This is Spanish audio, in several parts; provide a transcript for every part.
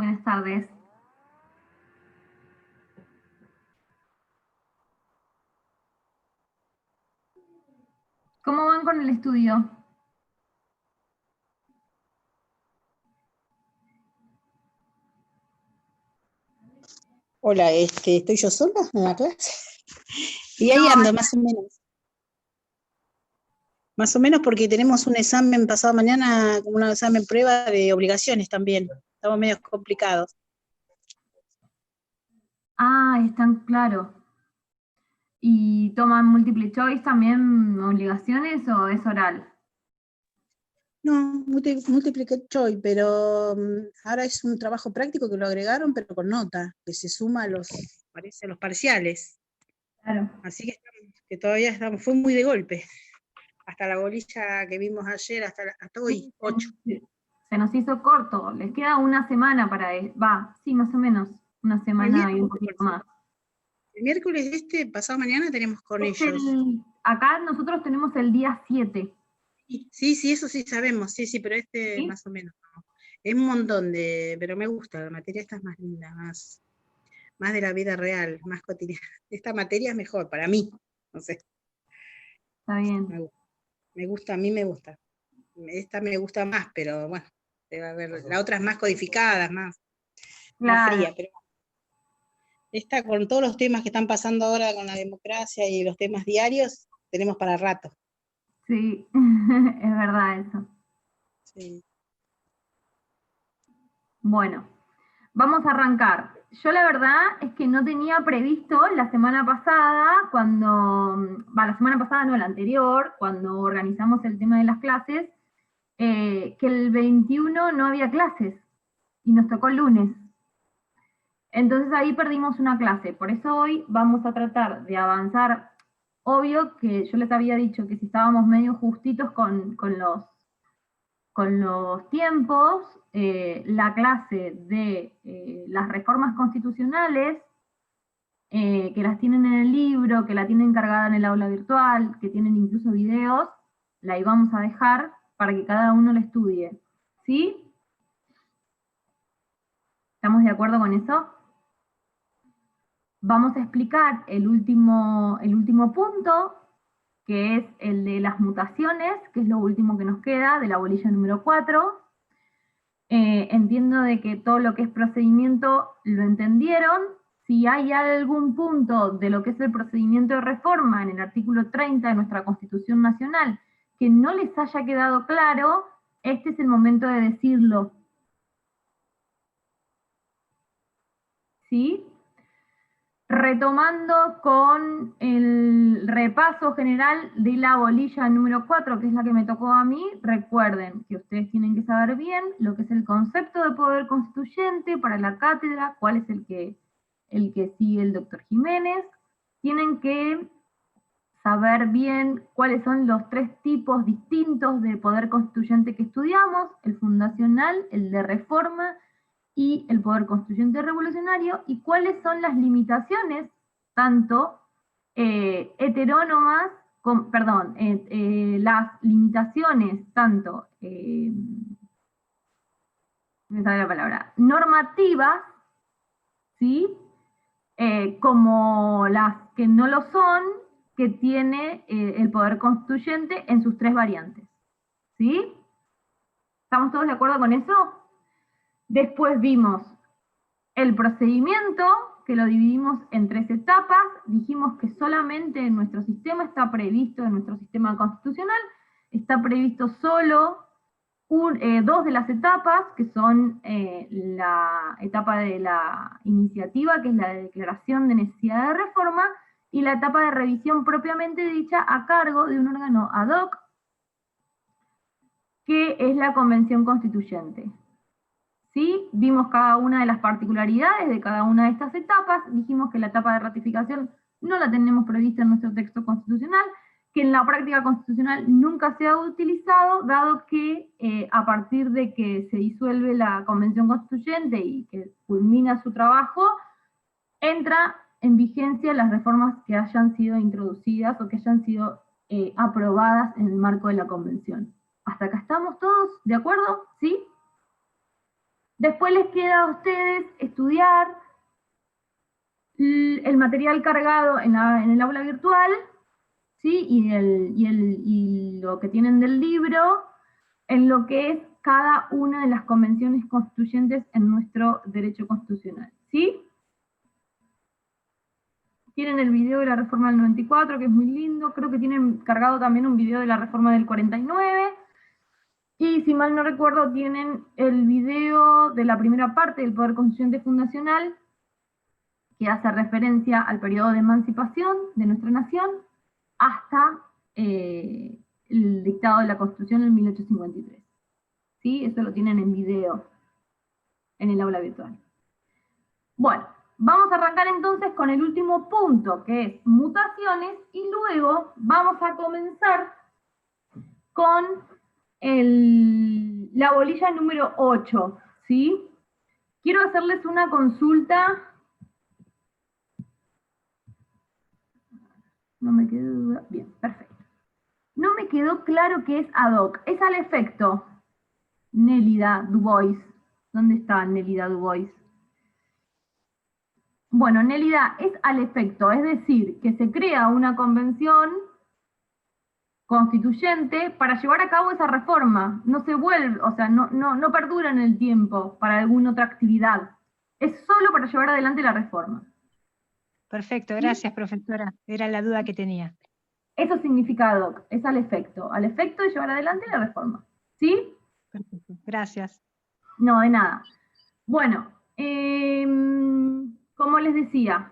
Buenas tardes. ¿Cómo van con el estudio? Hola, estoy yo sola en la clase. Y ahí ando, más o menos. Más o menos porque tenemos un examen pasado mañana, como un examen prueba de obligaciones también. Estamos medio complicados. Ah, están claros. ¿Y toman multiple choice también obligaciones o es oral? No, múltiple choice, pero ahora es un trabajo práctico que lo agregaron, pero con nota, que se suma a parece, a los parciales. Claro. Así que todavía estamos, fue muy de golpe. Hasta la bolilla que vimos ayer, hasta hoy, 8. Se nos hizo corto, les queda una semana para, sí, más o menos, una semana y un poquito más. El miércoles pasado mañana tenemos con ellos. Acá nosotros tenemos el día 7. Sí, eso sí sabemos, sí, pero ¿Sí? más o menos. ¿No? Es un montón pero me gusta, la materia esta es más linda, más de la vida real, más cotidiana. Esta materia es mejor para mí, no sé. Está bien. Me gusta, a mí me gusta. Esta me gusta más, pero bueno, debe haber, la otra es más codificada, más fría, pero esta con todos los temas que están pasando ahora con la democracia y los temas diarios, tenemos para rato. Sí, es verdad eso. Sí. Bueno, vamos a arrancar. Yo la verdad es que no tenía previsto la semana pasada, la semana pasada no, la anterior, cuando organizamos el tema de las clases, que el 21 no había clases y nos tocó el lunes. Entonces ahí perdimos una clase, por eso hoy vamos a tratar de avanzar. Obvio que yo les había dicho que si estábamos medio justitos con los tiempos, la clase de las reformas constitucionales, que las tienen en el libro, que la tienen cargada en el aula virtual, que tienen incluso videos, la íbamos a dejar para que cada uno la estudie. ¿Sí? ¿Estamos de acuerdo con eso? Vamos a explicar el último punto, que es el de las mutaciones, que es lo último que nos queda de la bolilla número 4. Entiendo de que todo lo que es procedimiento lo entendieron. Si hay algún punto de lo que es el procedimiento de reforma en el artículo 30 de nuestra Constitución Nacional que no les haya quedado claro, este es el momento de decirlo. ¿Sí? Retomando con el repaso general de la bolilla número 4, que es la que me tocó a mí, recuerden que ustedes tienen que saber bien lo que es el concepto de poder constituyente para la cátedra, cuál es el que sigue el doctor Jiménez. Tienen que saber bien cuáles son los 3 tipos distintos de poder constituyente que estudiamos, el fundacional, el de reforma y el poder constituyente revolucionario, y cuáles son las limitaciones, tanto heterónomas, las limitaciones tanto, me sale la palabra, normativas, ¿sí? Como las que no lo son, que tiene el poder constituyente en sus 3 variantes. ¿Sí? ¿Estamos todos de acuerdo con eso? Después vimos el procedimiento, que lo dividimos en 3 etapas. Dijimos que solamente en nuestro sistema está previsto, en nuestro sistema constitucional, está previsto solo 2 de las etapas, que son la etapa de la iniciativa, que es la de declaración de necesidad de reforma, y la etapa de revisión propiamente dicha a cargo de un órgano ad hoc, que es la Convención Constituyente. ¿Sí? Vimos cada una de las particularidades de cada una de estas etapas, dijimos que la etapa de ratificación no la tenemos prevista en nuestro texto constitucional, que en la práctica constitucional nunca se ha utilizado, dado que a partir de que se disuelve la Convención Constituyente y que culmina su trabajo, entra en vigencia las reformas que hayan sido introducidas o que hayan sido aprobadas en el marco de la Convención. ¿Hasta acá estamos todos de acuerdo? ¿Sí? Después les queda a ustedes estudiar el material cargado en el aula virtual, ¿sí? Y lo que tienen del libro, en lo que es cada una de las convenciones constituyentes en nuestro derecho constitucional, ¿sí? Tienen el video de la reforma del 94, que es muy lindo, creo que tienen cargado también un video de la reforma del 49, y si mal no recuerdo tienen el video de la primera parte del Poder Constituyente Fundacional, que hace referencia al periodo de emancipación de nuestra nación, hasta el dictado de la Constitución en 1853. ¿Sí? Eso lo tienen en video, en el aula virtual. Bueno, vamos a arrancar entonces con el último punto, que es mutaciones, y luego vamos a comenzar con la bolilla número 8, ¿sí? Quiero hacerles una consulta. No me quedó duda. Bien, perfecto. No me quedó claro qué es ad hoc. Es al efecto. Nélida Dubois. ¿Dónde está Nélida Dubois? Bueno, Nélida, es al efecto, es decir, que se crea una convención constituyente para llevar a cabo esa reforma. No se vuelve, o sea, no perdura en el tiempo para alguna otra actividad. Es solo para llevar adelante la reforma. Perfecto, gracias, profesora. Era la duda que tenía. Eso significa ad hoc, es al efecto de llevar adelante la reforma. ¿Sí? Perfecto, gracias. No, de nada. Bueno, como les decía,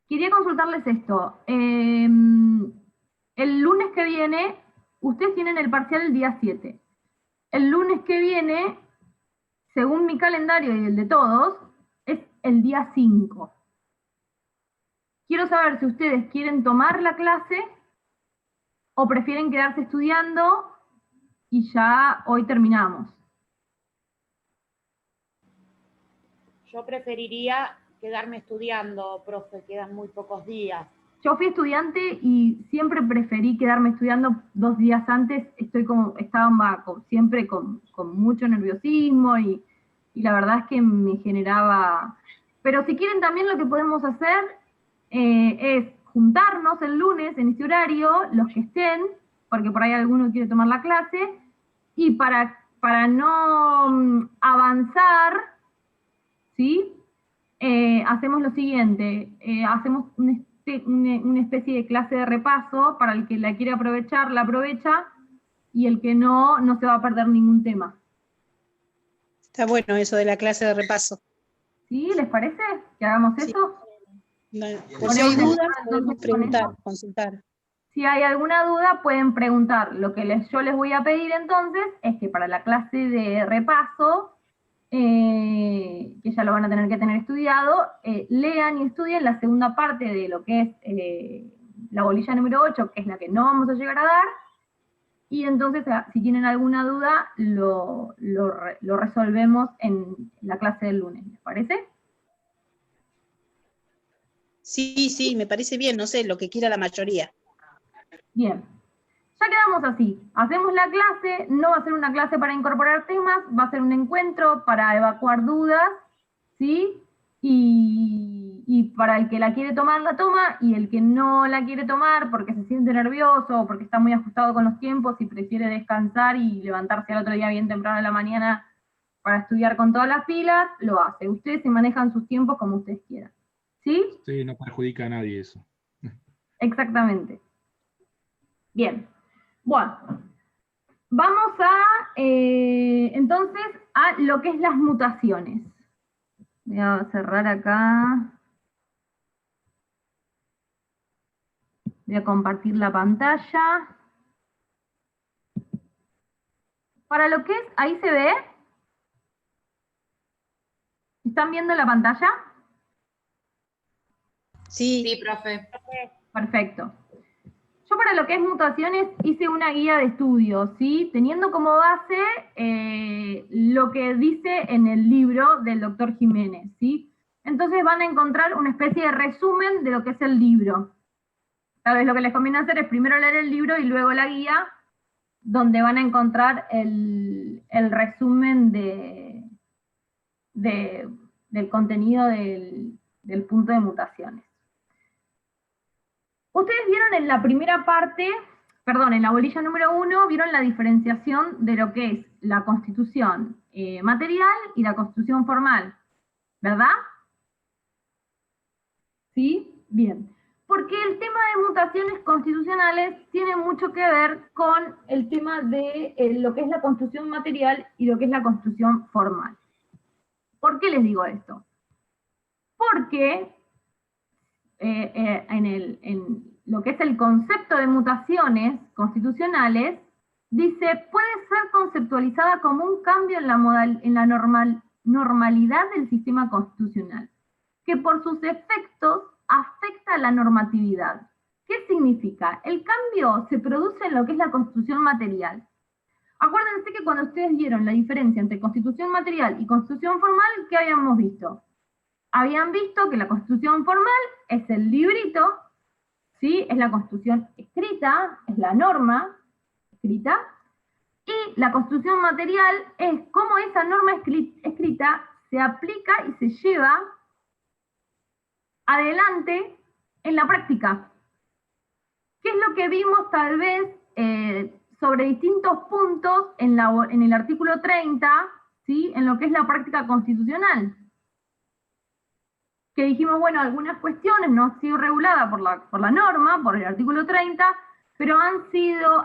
quería consultarles esto. El lunes que viene, ustedes tienen el parcial el día 7. El lunes que viene, según mi calendario y el de todos, es el día 5. Quiero saber si ustedes quieren tomar la clase o prefieren quedarse estudiando y ya hoy terminamos. Yo preferiría quedarme estudiando, profe, quedan muy pocos días. Yo fui estudiante y siempre preferí quedarme estudiando 2 días antes. Estaba siempre con mucho nerviosismo y la verdad es que me generaba... Pero si quieren también lo que podemos hacer es juntarnos el lunes en ese horario, los que estén, porque por ahí alguno quiere tomar la clase, y para no avanzar, ¿sí? Hacemos lo siguiente, hacemos una especie de clase de repaso, para el que la quiere aprovechar, la aprovecha, y el que no se va a perder ningún tema. Está bueno eso de la clase de repaso. ¿Sí? ¿Les parece que hagamos eso? Por si hay dudas, podemos preguntar, consultar. Si hay alguna duda, pueden preguntar. Lo que yo les voy a pedir entonces es que para la clase de repaso, que ya lo van a tener que tener estudiado, lean y estudien la segunda parte de lo que es la bolilla número 8, que es la que no vamos a llegar a dar, y entonces si tienen alguna duda, lo resolvemos en la clase del lunes, ¿les parece? Sí, me parece bien, no sé, lo que quiera la mayoría. Bien. Ya quedamos así, hacemos la clase, no va a ser una clase para incorporar temas, va a ser un encuentro para evacuar dudas, ¿sí? Y para el que la quiere tomar, la toma, y el que no la quiere tomar porque se siente nervioso o porque está muy ajustado con los tiempos y prefiere descansar y levantarse al otro día bien temprano en la mañana para estudiar con todas las pilas, lo hace. Ustedes se manejan sus tiempos como ustedes quieran, ¿sí? Sí, no perjudica a nadie eso. Exactamente. Bien. Bueno, vamos entonces a lo que es las mutaciones. Voy a cerrar acá. Voy a compartir la pantalla. Para lo que es, ahí se ve. ¿Están viendo la pantalla? Sí, profe. Perfecto. Yo para lo que es mutaciones hice una guía de estudio, ¿sí? Teniendo como base lo que dice en el libro del doctor Jiménez, ¿sí? Entonces van a encontrar una especie de resumen de lo que es el libro. Tal vez lo que les conviene hacer es primero leer el libro y luego la guía, donde van a encontrar el resumen del contenido del punto de mutaciones. Ustedes vieron en la primera parte, perdón, en la bolilla número 1, vieron la diferenciación de lo que es la constitución material y la constitución formal, ¿verdad? ¿Sí? Bien. Porque el tema de mutaciones constitucionales tiene mucho que ver con el tema de lo que es la constitución material y lo que es la constitución formal. ¿Por qué les digo esto? Porque en lo que es el concepto de mutaciones constitucionales, dice, puede ser conceptualizada como un cambio en la normalidad del sistema constitucional, que por sus efectos afecta a la normatividad. ¿Qué significa? El cambio se produce en lo que es la constitución material. Acuérdense que cuando ustedes vieron la diferencia entre constitución material y constitución formal, ¿qué habíamos visto? Habían visto que la constitución formal es el librito, ¿sí? Es la constitución escrita, es la norma escrita, y la constitución material es cómo esa norma escrita se aplica y se lleva adelante en la práctica. ¿Qué es lo que vimos tal vez sobre distintos puntos en el artículo 30, ¿sí? En lo que es la práctica constitucional? Que dijimos, bueno, algunas cuestiones no han sido reguladas por la norma, por el artículo 30, pero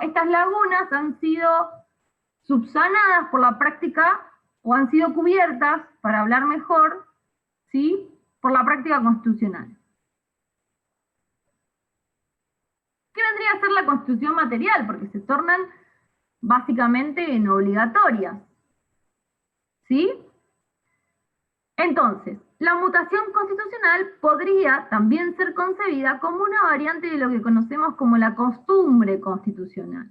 estas lagunas han sido subsanadas por la práctica, o han sido cubiertas, para hablar mejor, ¿sí? Por la práctica constitucional. ¿Qué vendría a ser la constitución material? Porque se tornan básicamente en obligatorias. ¿Sí? Entonces, la mutación constitucional podría también ser concebida como una variante de lo que conocemos como la costumbre constitucional.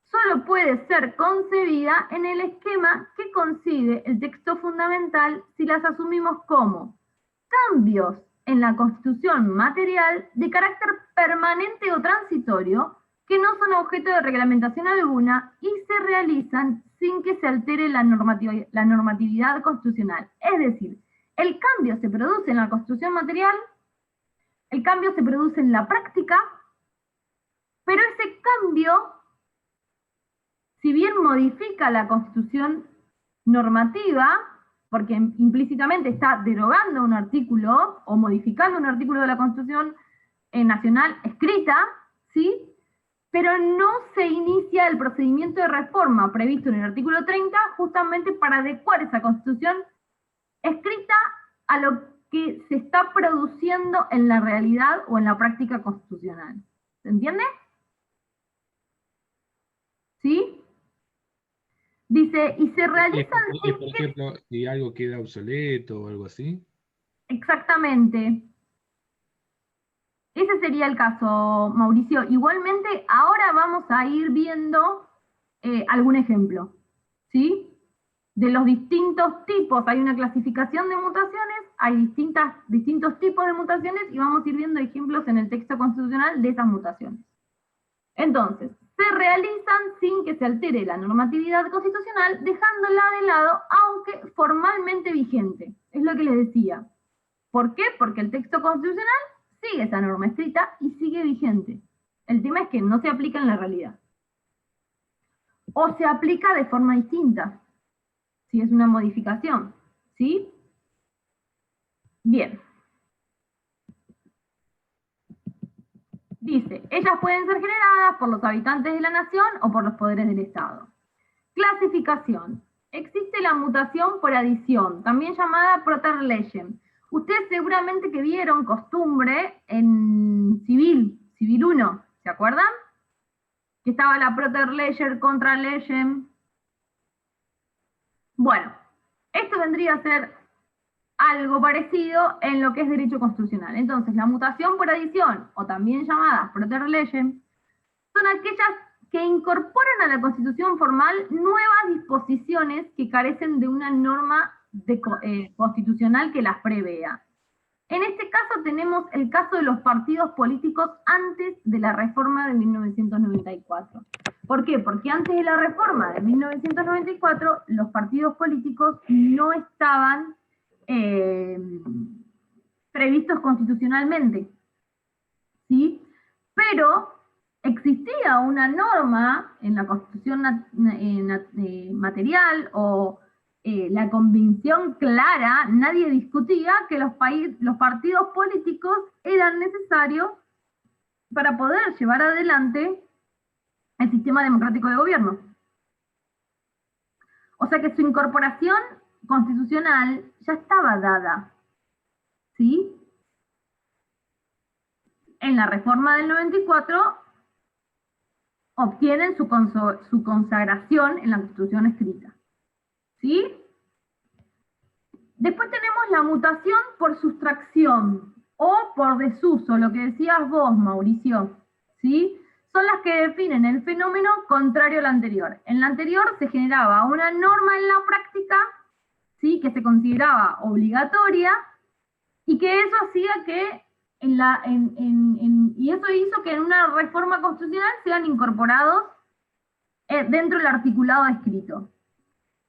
Solo puede ser concebida en el esquema que concibe el texto fundamental si las asumimos como cambios en la constitución material de carácter permanente o transitorio que no son objeto de reglamentación alguna y se realizan sin que se altere la normatividad constitucional. Es decir, el cambio se produce en la constitución material, el cambio se produce en la práctica, pero ese cambio, si bien modifica la constitución normativa, porque implícitamente está derogando un artículo o modificando un artículo de la Constitución Nacional escrita, ¿sí? Pero no se inicia el procedimiento de reforma previsto en el artículo 30 justamente para adecuar esa Constitución escrita a lo que se está produciendo en la realidad o en la práctica constitucional. ¿Se entiende? ¿Sí? Dice, y se realizan... Por ejemplo, si algo queda obsoleto o algo así. Exactamente. Ese sería el caso, Mauricio. Igualmente, ahora vamos a ir viendo algún ejemplo, ¿sí? De los distintos tipos, hay una clasificación de mutaciones, hay distintos tipos de mutaciones, y vamos a ir viendo ejemplos en el texto constitucional de esas mutaciones. Entonces, se realizan sin que se altere la normatividad constitucional, dejándola de lado, aunque formalmente vigente. Es lo que les decía. ¿Por qué? Porque el texto constitucional sigue esa norma escrita y sigue vigente. El tema es que no se aplica en la realidad. O se aplica de forma distinta, si es una modificación. ¿Sí? Bien. Dice, ellas pueden ser generadas por los habitantes de la nación o por los poderes del Estado. Clasificación. Existe la mutación por adición, también llamada proter legem. Ustedes seguramente que vieron costumbre en Civil 1, ¿se acuerdan? Que estaba la proter legem, contra legem. Bueno, esto vendría a ser algo parecido en lo que es derecho constitucional. Entonces, la mutación por adición, o también llamadas proter legem, son aquellas que incorporan a la Constitución formal nuevas disposiciones que carecen de una norma constitucional que las prevea. En este caso tenemos el caso de los partidos políticos antes de la reforma de 1994. ¿Por qué? Porque antes de la reforma de 1994, los partidos políticos no estaban previstos constitucionalmente, ¿sí? Pero existía una norma en la Constitución material o la convicción clara, nadie discutía que los partidos políticos eran necesarios para poder llevar adelante el sistema democrático de gobierno. O sea que su incorporación constitucional ya estaba dada, ¿sí? En la reforma del 94 obtienen su consagración en la Constitución escrita, ¿sí? Después tenemos la mutación por sustracción o por desuso, lo que decías vos, Mauricio, ¿sí? Son las que definen el fenómeno contrario al anterior. En la anterior se generaba una norma en la práctica, ¿sí? Que se consideraba obligatoria y que eso hacía que y eso hizo que en una reforma constitucional sean incorporados dentro del articulado escrito.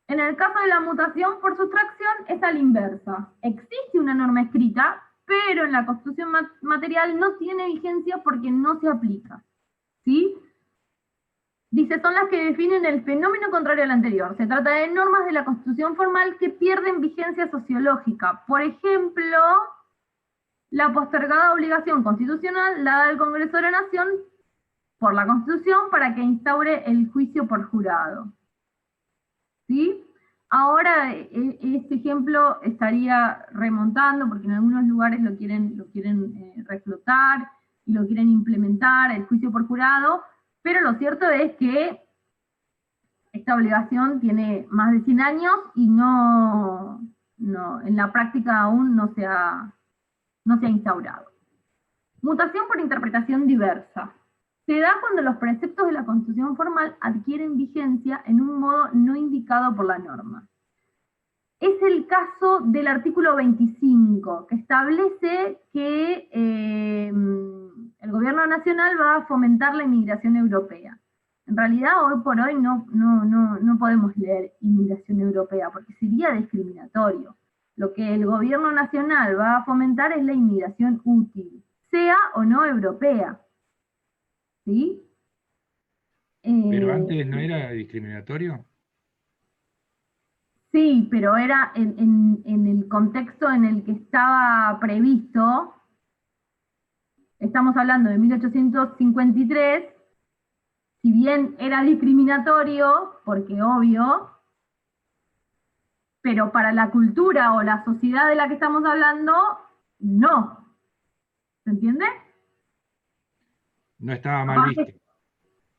En el caso de la mutación por sustracción es a la inversa. Existe una norma escrita, pero en la Constitución material no tiene vigencia porque no se aplica, ¿sí? Dice, son las que definen el fenómeno contrario al anterior. Se trata de normas de la Constitución formal que pierden vigencia sociológica. Por ejemplo, la postergada obligación constitucional dada al Congreso de la Nación por la Constitución para que instaure el juicio por jurado. ¿Sí? Ahora, este ejemplo estaría remontando, porque en algunos lugares lo quieren reflotar y lo quieren implementar, el juicio por jurado, pero lo cierto es que esta obligación tiene más de 100 años y en la práctica aún no se ha instaurado. Mutación por interpretación diversa. Se da cuando los preceptos de la Constitución formal adquieren vigencia en un modo no indicado por la norma. Es el caso del artículo 25, que establece que el gobierno nacional va a fomentar la inmigración europea. En realidad, hoy por hoy no podemos leer inmigración europea, porque sería discriminatorio. Lo que el gobierno nacional va a fomentar es la inmigración útil, sea o no europea. ¿Sí? Pero antes no era discriminatorio. Sí, pero era en el contexto en el que estaba previsto. Estamos hablando de 1853, si bien era discriminatorio, porque obvio, pero para la cultura o la sociedad de la que estamos hablando, no. ¿Se entiende? No estaba mal visto.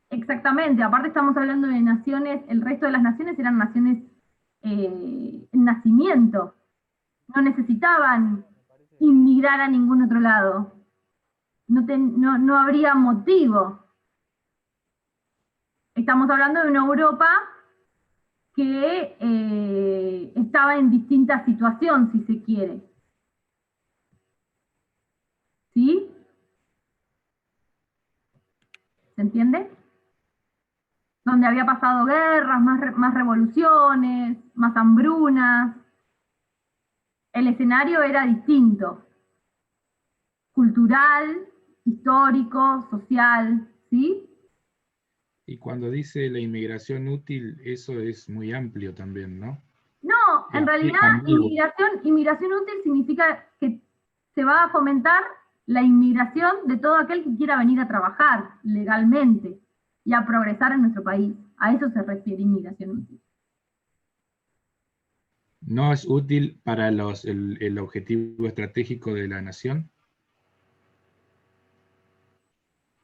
Exactamente, aparte estamos hablando de naciones, el resto de las naciones eran naciones en nacimiento. No necesitaban inmigrar a ningún otro lado. No habría motivo. Estamos hablando de una Europa que estaba en distinta situación, si se quiere. ¿Sí? ¿Se entiende? Donde había pasado guerras, más revoluciones, más hambrunas. El escenario era distinto. Cultural, histórico, social, ¿sí? Y cuando dice la inmigración útil, eso es muy amplio también, ¿no? No, en realidad inmigración útil significa que se va a fomentar la inmigración de todo aquel que quiera venir a trabajar legalmente y a progresar en nuestro país. A eso se refiere inmigración útil. ¿No es útil para el objetivo estratégico de la nación?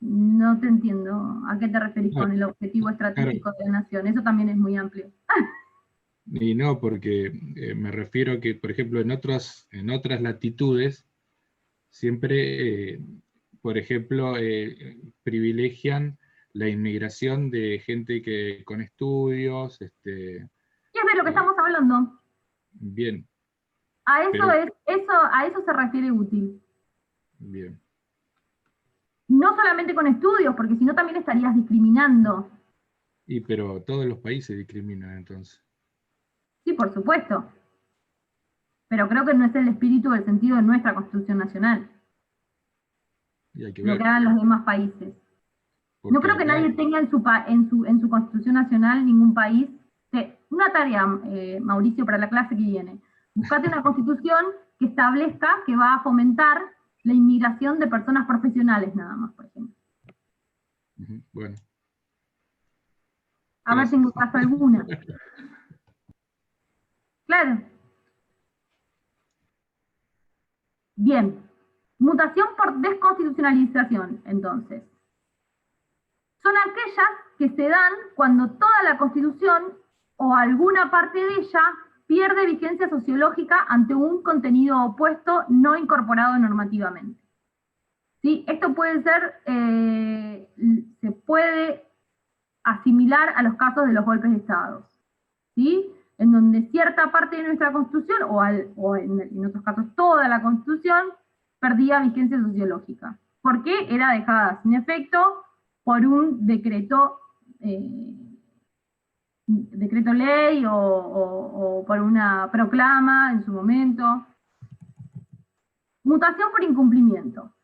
No te entiendo a qué te referís con el objetivo estratégico de la nación. Eso también es muy amplio. Y no, porque me refiero a que, por ejemplo, en otras latitudes, siempre, por ejemplo, privilegian la inmigración de gente con estudios. ¿Qué es de lo que estamos hablando? Bien. A eso se refiere útil. Bien. No solamente con estudios, porque si no también estarías discriminando. Pero todos los países discriminan entonces. Sí, por supuesto. Pero creo que no es el espíritu o el sentido de nuestra Constitución Nacional. Y hay que Lo ver. que hagan los demás países. Porque No creo que acá- nadie tenga en su Constitución Nacional ningún país. Una tarea, Mauricio, para la clase que viene. Buscate una Constitución que establezca que va a fomentar la inmigración de personas profesionales nada más, por ejemplo. Ujú, bueno. A ver si encontrás alguna. Claro. Bien. Mutación por desconstitucionalización, entonces. Son aquellas que se dan cuando toda la Constitución o alguna parte de ella pierde vigencia sociológica ante un contenido opuesto no incorporado normativamente. ¿Sí? Esto puede ser, se puede asimilar a los casos de los golpes de Estado, ¿sí? En donde cierta parte de nuestra Constitución, o en otros casos toda la Constitución, perdía vigencia sociológica. ¿Por qué? Era dejada sin efecto por un decreto ley o por una proclama en su momento. Mutación por incumplimiento.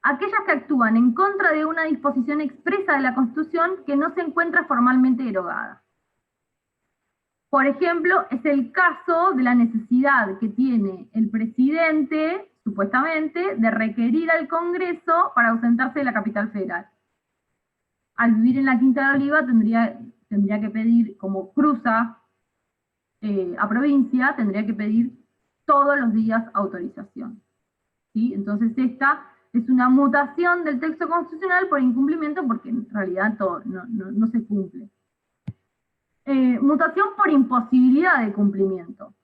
Aquellas que actúan en contra de una disposición expresa de la Constitución que no se encuentra formalmente derogada. Por ejemplo, es el caso de la necesidad que tiene el presidente, supuestamente, de requerir al Congreso para ausentarse de la capital federal. Al vivir en la Quinta de Oliva tendría que pedir, como cruza a provincia, tendría que pedir todos los días autorización. ¿Sí? Entonces esta es una mutación del texto constitucional por incumplimiento porque en realidad no se cumple. Mutación por imposibilidad de cumplimiento.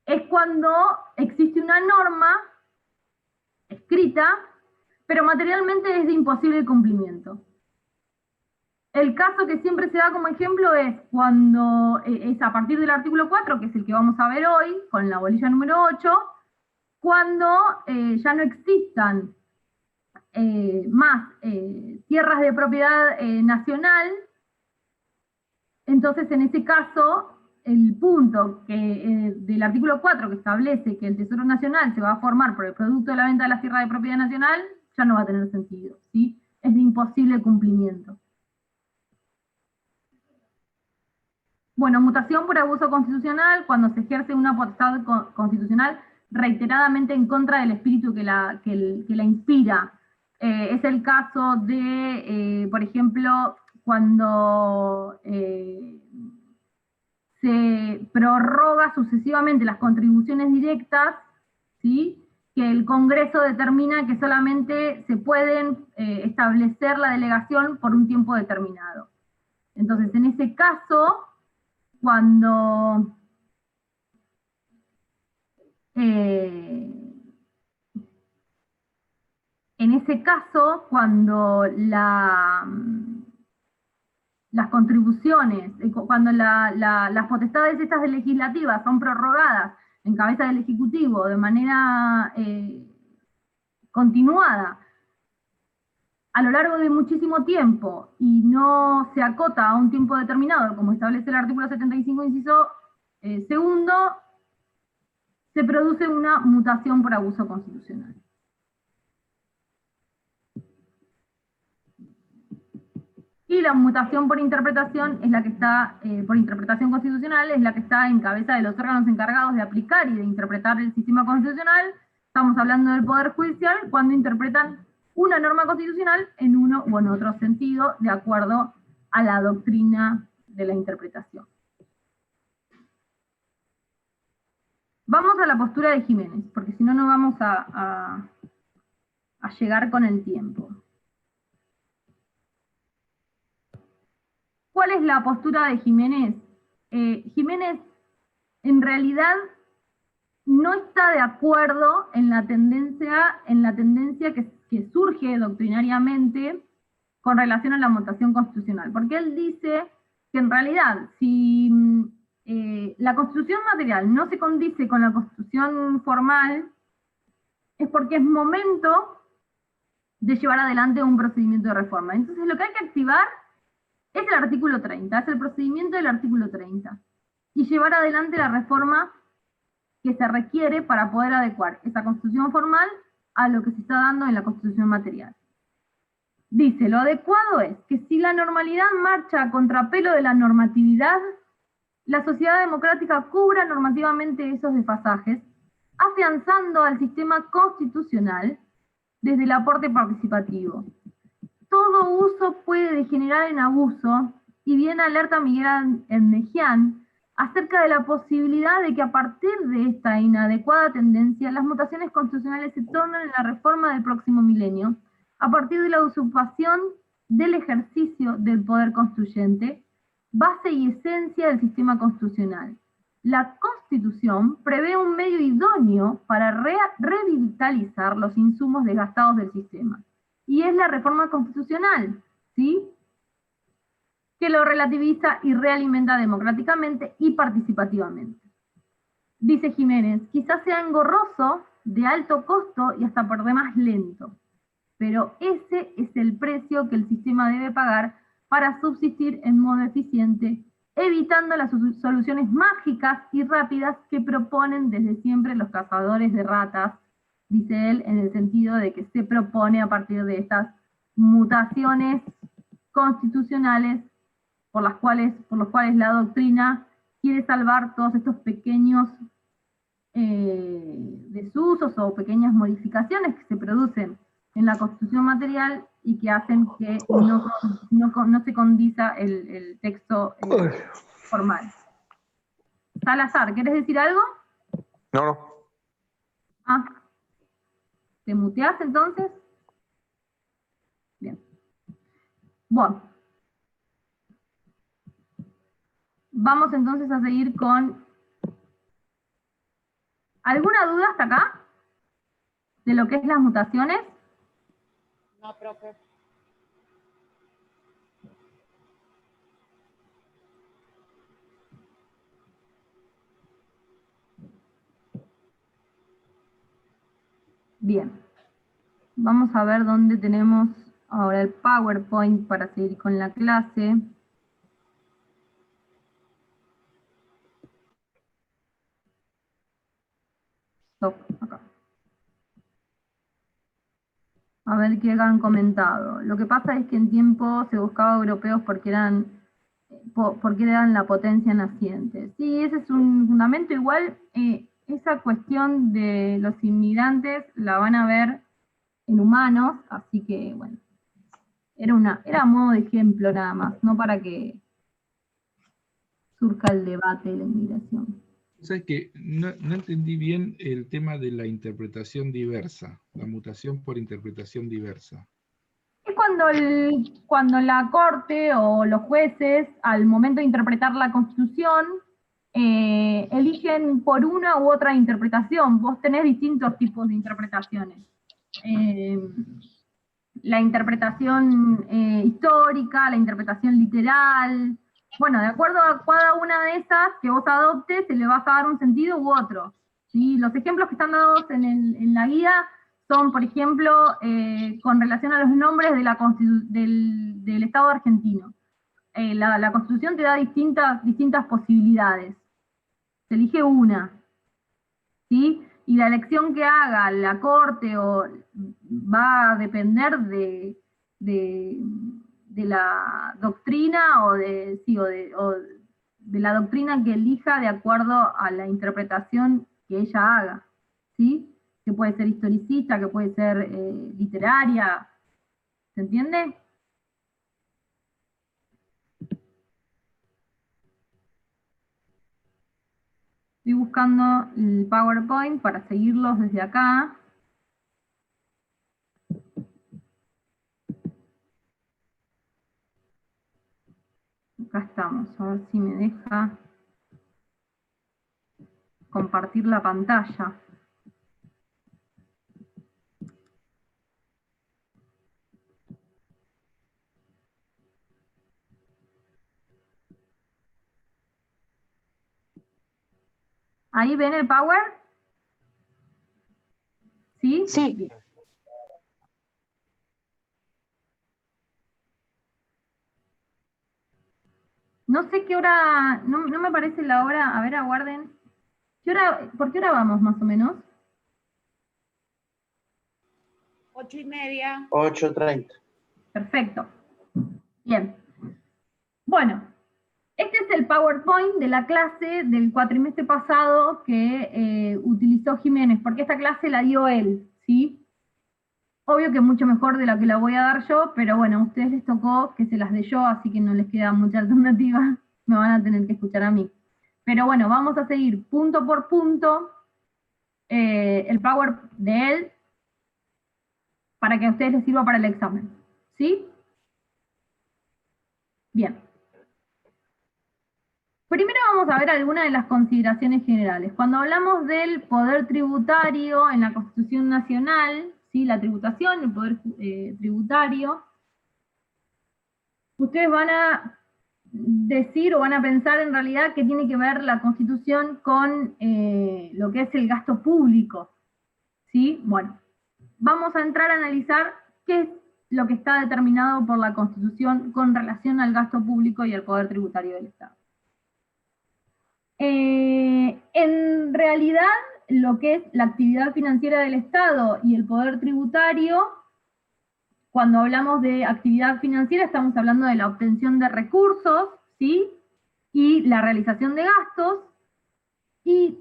Es cuando existe una norma escrita, pero materialmente es de imposible cumplimiento. El caso que siempre se da como ejemplo es cuando es a partir del artículo 4, que es el que vamos a ver hoy, con la bolilla número 8, cuando ya no existan más tierras de propiedad nacional. Entonces, en ese caso, el punto del artículo 4 que establece que el Tesoro Nacional se va a formar por el producto de la venta de las tierras de propiedad nacional, ya no va a tener sentido, ¿sí? Es de imposible cumplimiento. Bueno, mutación por abuso constitucional, cuando se ejerce una potestad constitucional reiteradamente en contra del espíritu que la inspira. Es el caso de, por ejemplo, cuando se prorroga sucesivamente las contribuciones directas, ¿sí? Que el Congreso determina que solamente se pueden establecer la delegación por un tiempo determinado. Entonces, en ese caso, cuando las contribuciones, cuando las potestades estas de legislativas son prorrogadas en cabeza del Ejecutivo de manera continuada a lo largo de muchísimo tiempo y no se acota a un tiempo determinado, como establece el artículo 75, inciso segundo, se produce una mutación por abuso constitucional. Y la mutación por interpretación es la que está, por interpretación constitucional, es la que está en cabeza de los órganos encargados de aplicar y de interpretar el sistema constitucional. Estamos hablando del Poder Judicial cuando interpretan una norma constitucional en uno u en otro sentido, de acuerdo a la doctrina de la interpretación. Vamos a la postura de Jiménez, porque si no, no vamos a llegar con el tiempo. ¿Cuál es la postura de Jiménez? Jiménez, en realidad, no está de acuerdo en la tendencia que surge doctrinariamente con relación a la mutación constitucional, porque él dice que en realidad, si la constitución material no se condice con la constitución formal, es porque es momento de llevar adelante un procedimiento de reforma. Entonces lo que hay que activar Es el artículo 30, es el procedimiento del artículo 30. Y llevar adelante la reforma que se requiere para poder adecuar esa constitución formal a lo que se está dando en la constitución material. Dice, lo adecuado es que si la normalidad marcha a contrapelo de la normatividad, la sociedad democrática cubra normativamente esos desfasajes, afianzando al sistema constitucional desde el aporte participativo. Todo uso puede degenerar en abuso, y bien alerta Miguel Endejian acerca de la posibilidad de que a partir de esta inadecuada tendencia, las mutaciones constitucionales se tornen en la reforma del próximo milenio, a partir de la usurpación del ejercicio del poder constituyente, base y esencia del sistema constitucional. La Constitución prevé un medio idóneo para revitalizar los insumos desgastados del sistema, y es la reforma constitucional, ¿sí?, que lo relativiza y realimenta democráticamente y participativamente. Dice Jiménez, quizás sea engorroso, de alto costo y hasta por demás lento, pero ese es el precio que el sistema debe pagar para subsistir en modo eficiente, evitando las soluciones mágicas y rápidas que proponen desde siempre los cazadores de ratas, dice él, en el sentido de que se propone a partir de estas mutaciones constitucionales por los cuales la doctrina quiere salvar todos estos pequeños desusos o pequeñas modificaciones que se producen en la constitución material y que hacen que no se condiza el texto formal. Salazar, ¿querés decir algo? No. Ah, ¿te muteás entonces? Bien. Bueno. Vamos entonces a seguir con... ¿Alguna duda hasta acá? ¿De lo que es las mutaciones? No, profe. Bien. Vamos a ver dónde tenemos ahora el PowerPoint para seguir con la clase. Stop, acá. A ver qué han comentado. Lo que pasa es que en tiempo se buscaba europeos porque eran la potencia naciente. Sí, ese es un fundamento. Igual, esa cuestión de los inmigrantes la van a ver en humanos, así que, bueno, era a modo de ejemplo nada más, no para que surja el debate de la inmigración. ¿Sabes que no entendí bien el tema de la interpretación diversa, la mutación por interpretación diversa? Es cuando la Corte o los jueces, al momento de interpretar la Constitución, eligen por una u otra interpretación. Vos tenés distintos tipos de interpretaciones. La interpretación histórica, la interpretación literal. Bueno, de acuerdo a cada una de esas que vos adoptes, se le vas a dar un sentido u otro. ¿Sí? Los ejemplos que están dados en la guía son, por ejemplo, con relación a los nombres del Estado argentino. La Constitución te da distintas posibilidades. Se elige una, ¿sí? Y la elección que haga la Corte va a depender de la doctrina o de la doctrina que elija de acuerdo a la interpretación que ella haga, ¿sí? Que puede ser historicista, que puede ser literaria, ¿se entiende? Estoy buscando el PowerPoint para seguirlos desde acá. Acá estamos, a ver si me deja compartir la pantalla. ¿Ahí ven el Power? ¿Sí? Sí. Bien. No sé qué hora, no me parece la hora, a ver, aguarden. ¿Por qué hora vamos más o menos? 8:30. 8:30. Perfecto. Bien. Bueno, este es el PowerPoint de la clase del cuatrimestre pasado que utilizó Jiménez, porque esta clase la dio él, ¿sí? Obvio que mucho mejor de la que la voy a dar yo, pero bueno, a ustedes les tocó que se las dé yo, así que no les queda mucha alternativa, me van a tener que escuchar a mí. Pero bueno, vamos a seguir punto por punto el Power de él, para que a ustedes les sirva para el examen, ¿sí? Bien. Primero vamos a ver algunas de las consideraciones generales. Cuando hablamos del poder tributario en la Constitución Nacional, ¿sí? La tributación, el poder tributario, ustedes van a decir o van a pensar en realidad que tiene que ver la Constitución con lo que es el gasto público, ¿sí? Bueno, vamos a entrar a analizar qué es lo que está determinado por la Constitución con relación al gasto público y al poder tributario del Estado. En realidad, lo que es la actividad financiera del Estado y el poder tributario, cuando hablamos de actividad financiera estamos hablando de la obtención de recursos, ¿sí? Y la realización de gastos, y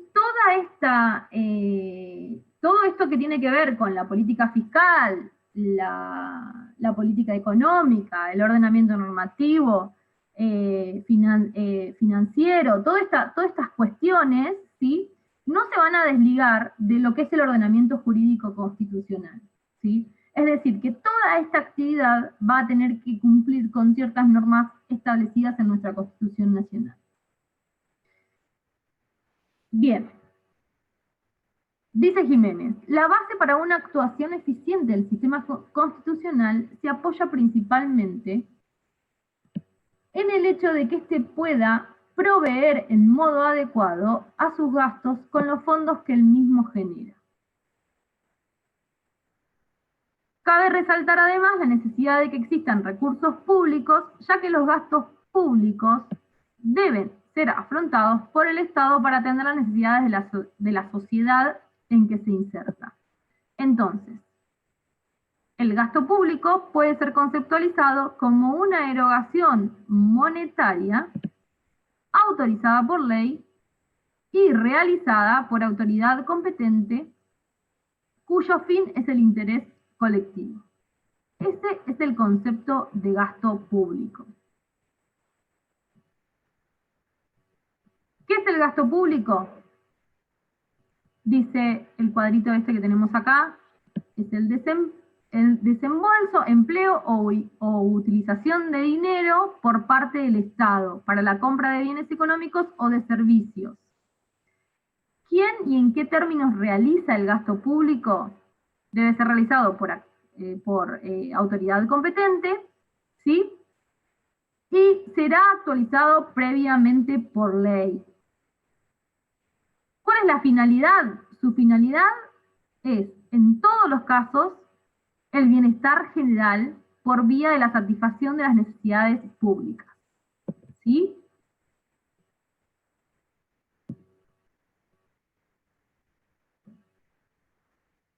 todo esto que tiene que ver con la política fiscal, la política económica, el ordenamiento normativo, financiero, todas estas cuestiones, ¿sí? No se van a desligar de lo que es el ordenamiento jurídico constitucional, ¿sí? Es decir, que toda esta actividad va a tener que cumplir con ciertas normas establecidas en nuestra Constitución Nacional. Bien. Dice Jiménez, la base para una actuación eficiente del sistema constitucional se apoya principalmente en el hecho de que éste pueda proveer en modo adecuado a sus gastos con los fondos que él mismo genera. Cabe resaltar además la necesidad de que existan recursos públicos, ya que los gastos públicos deben ser afrontados por el Estado para atender las necesidades de la sociedad en que se inserta. Entonces, el gasto público puede ser conceptualizado como una erogación monetaria autorizada por ley y realizada por autoridad competente cuyo fin es el interés colectivo. Ese es el concepto de gasto público. ¿Qué es el gasto público? Dice el cuadrito este que tenemos acá, es el desembolso, empleo o utilización de dinero por parte del Estado para la compra de bienes económicos o de servicios. ¿Quién y en qué términos realiza el gasto público? Debe ser realizado por autoridad competente, ¿sí? Y será actualizado previamente por ley. ¿Cuál es la finalidad? Su finalidad es, en todos los casos, el bienestar general por vía de la satisfacción de las necesidades públicas. ¿Sí?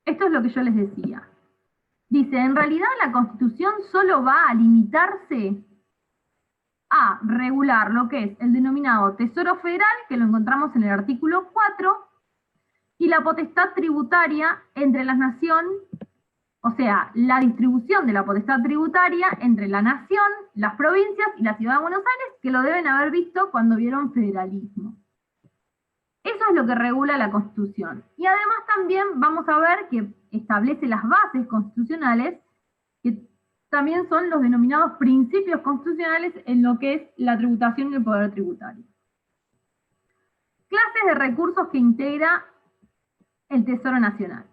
Esto es lo que yo les decía. Dice, en realidad la Constitución solo va a limitarse a regular lo que es el denominado Tesoro Federal, que lo encontramos en el artículo 4, y la potestad tributaria entre la nación, o sea, la distribución de la potestad tributaria entre la nación, las provincias y la ciudad de Buenos Aires, que lo deben haber visto cuando vieron federalismo. Eso es lo que regula la Constitución. Y además también vamos a ver que establece las bases constitucionales, que también son los denominados principios constitucionales en lo que es la tributación y el poder tributario. Clases de recursos que integra el Tesoro Nacional.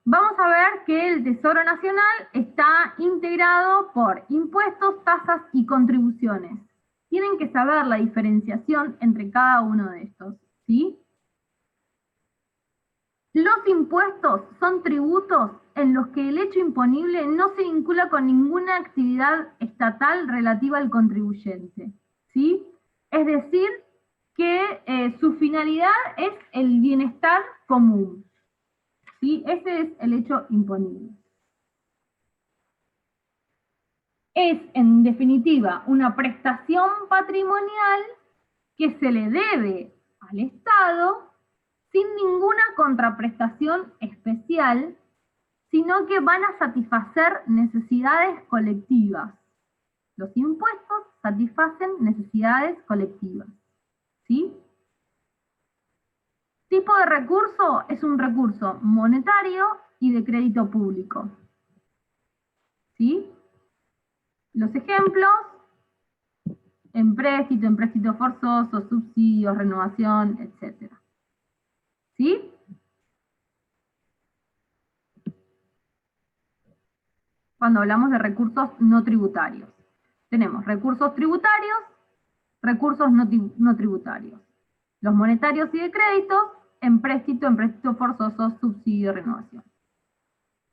Vamos a ver que el Tesoro Nacional está integrado por impuestos, tasas y contribuciones. Tienen que saber la diferenciación entre cada uno de estos, ¿sí? Los impuestos impuestos son tributos en los que el hecho imponible no se vincula con ninguna actividad estatal relativa al contribuyente, ¿sí? Es decir, que su finalidad es el bienestar común, ¿sí? Ese es el hecho imponible. Es, en definitiva, una prestación patrimonial que se le debe al Estado sin ninguna contraprestación especial, sino que van a satisfacer necesidades colectivas. Los impuestos satisfacen necesidades colectivas, ¿sí? Tipo de recurso es un recurso monetario y de crédito público, ¿sí? Los ejemplos: empréstito forzoso, subsidios, renovación, etc. ¿Sí? Cuando hablamos de recursos no tributarios. Tenemos recursos tributarios, recursos no tributarios. Los monetarios y de crédito, empréstito forzoso, subsidio, renovación.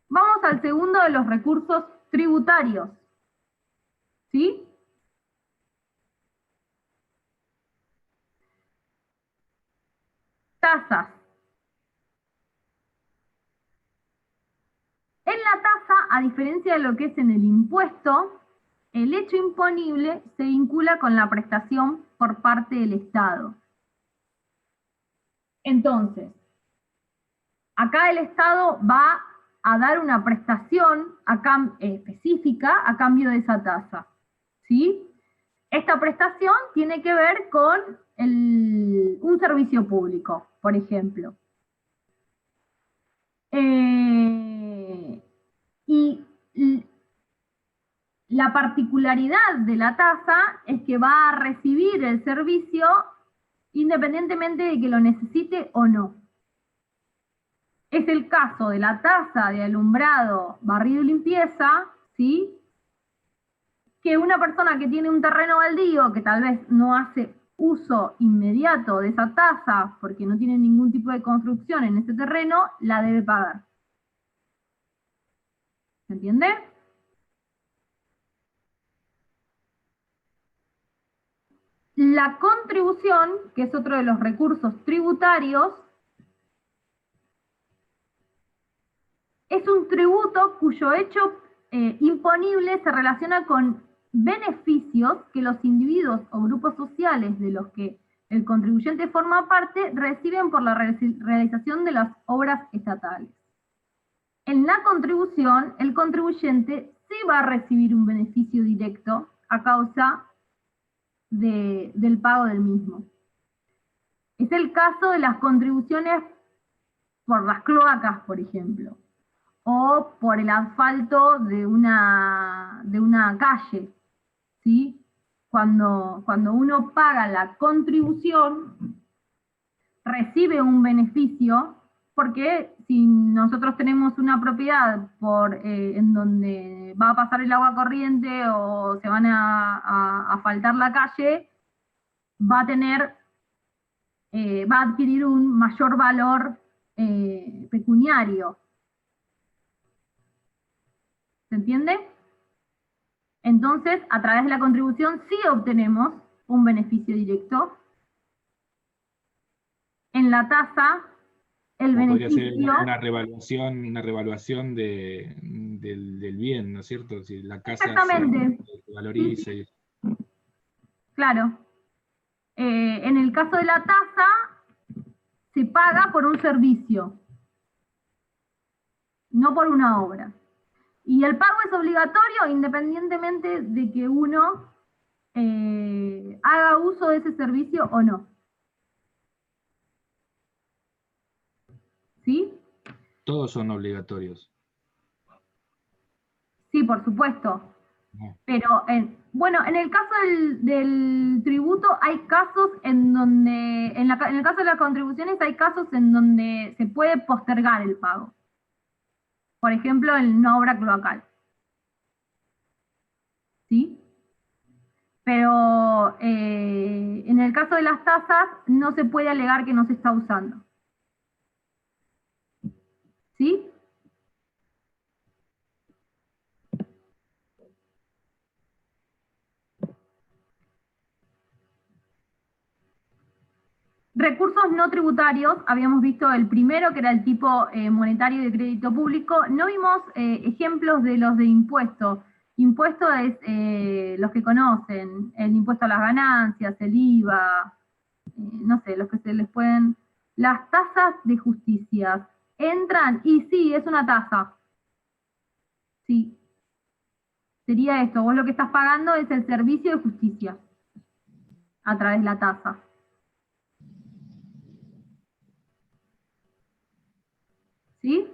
Vamos al segundo de los recursos tributarios. ¿Sí? Tasas. En la tasa, a diferencia de lo que es en el impuesto, el hecho imponible se vincula con la prestación por parte del Estado. Entonces, acá el Estado va a dar una prestación específica a cambio de esa tasa, ¿sí? Esta prestación tiene que ver con un servicio público, por ejemplo. Y la particularidad de la tasa es que va a recibir el servicio independientemente de que lo necesite o no. Es el caso de la tasa de alumbrado, barrido y limpieza, ¿sí? Que una persona que tiene un terreno baldío, que tal vez no hace uso inmediato de esa tasa porque no tiene ningún tipo de construcción en ese terreno, la debe pagar. ¿Se entiende? La contribución, que es otro de los recursos tributarios, es un tributo cuyo hecho imponible se relaciona con beneficios que los individuos o grupos sociales de los que el contribuyente forma parte reciben por la realización de las obras estatales. En la contribución, el contribuyente sí va a recibir un beneficio directo a causa del pago del mismo. Es el caso de las contribuciones por las cloacas, por ejemplo, o por el asfalto de una calle, ¿sí? Cuando uno paga la contribución, recibe un beneficio, porque si nosotros tenemos una propiedad en donde va a pasar el agua corriente o se van a asfaltar la calle, va a adquirir un mayor valor pecuniario. ¿Se entiende? Entonces, a través de la contribución sí obtenemos un beneficio directo. En la tasa, el beneficio... Podría ser una revaluación del bien, ¿no es cierto? Si la casa se valoriza. Y... Claro. En el caso de la tasa, se paga por un servicio, no por una obra. Y el pago es obligatorio independientemente de que uno haga uso de ese servicio o no. ¿Sí? Todos son obligatorios. Sí, por supuesto. No. Pero, bueno, en el caso del tributo hay casos en donde, en el caso de las contribuciones hay casos en donde se puede postergar el pago. Por ejemplo, en una obra cloacal. ¿Sí? Pero en el caso de las tasas no se puede alegar que no se está usando. ¿Sí? Recursos no tributarios, habíamos visto el primero, que era el tipo monetario y de crédito público. No vimos ejemplos de los de impuesto. Impuesto es los que conocen, el impuesto a las ganancias, el IVA, no sé, los que se les pueden... Las tasas de justicia, ¿entran? Y sí, es una tasa. Sí. Sería esto, vos lo que estás pagando es el servicio de justicia, a través de la tasa. ¿Sí?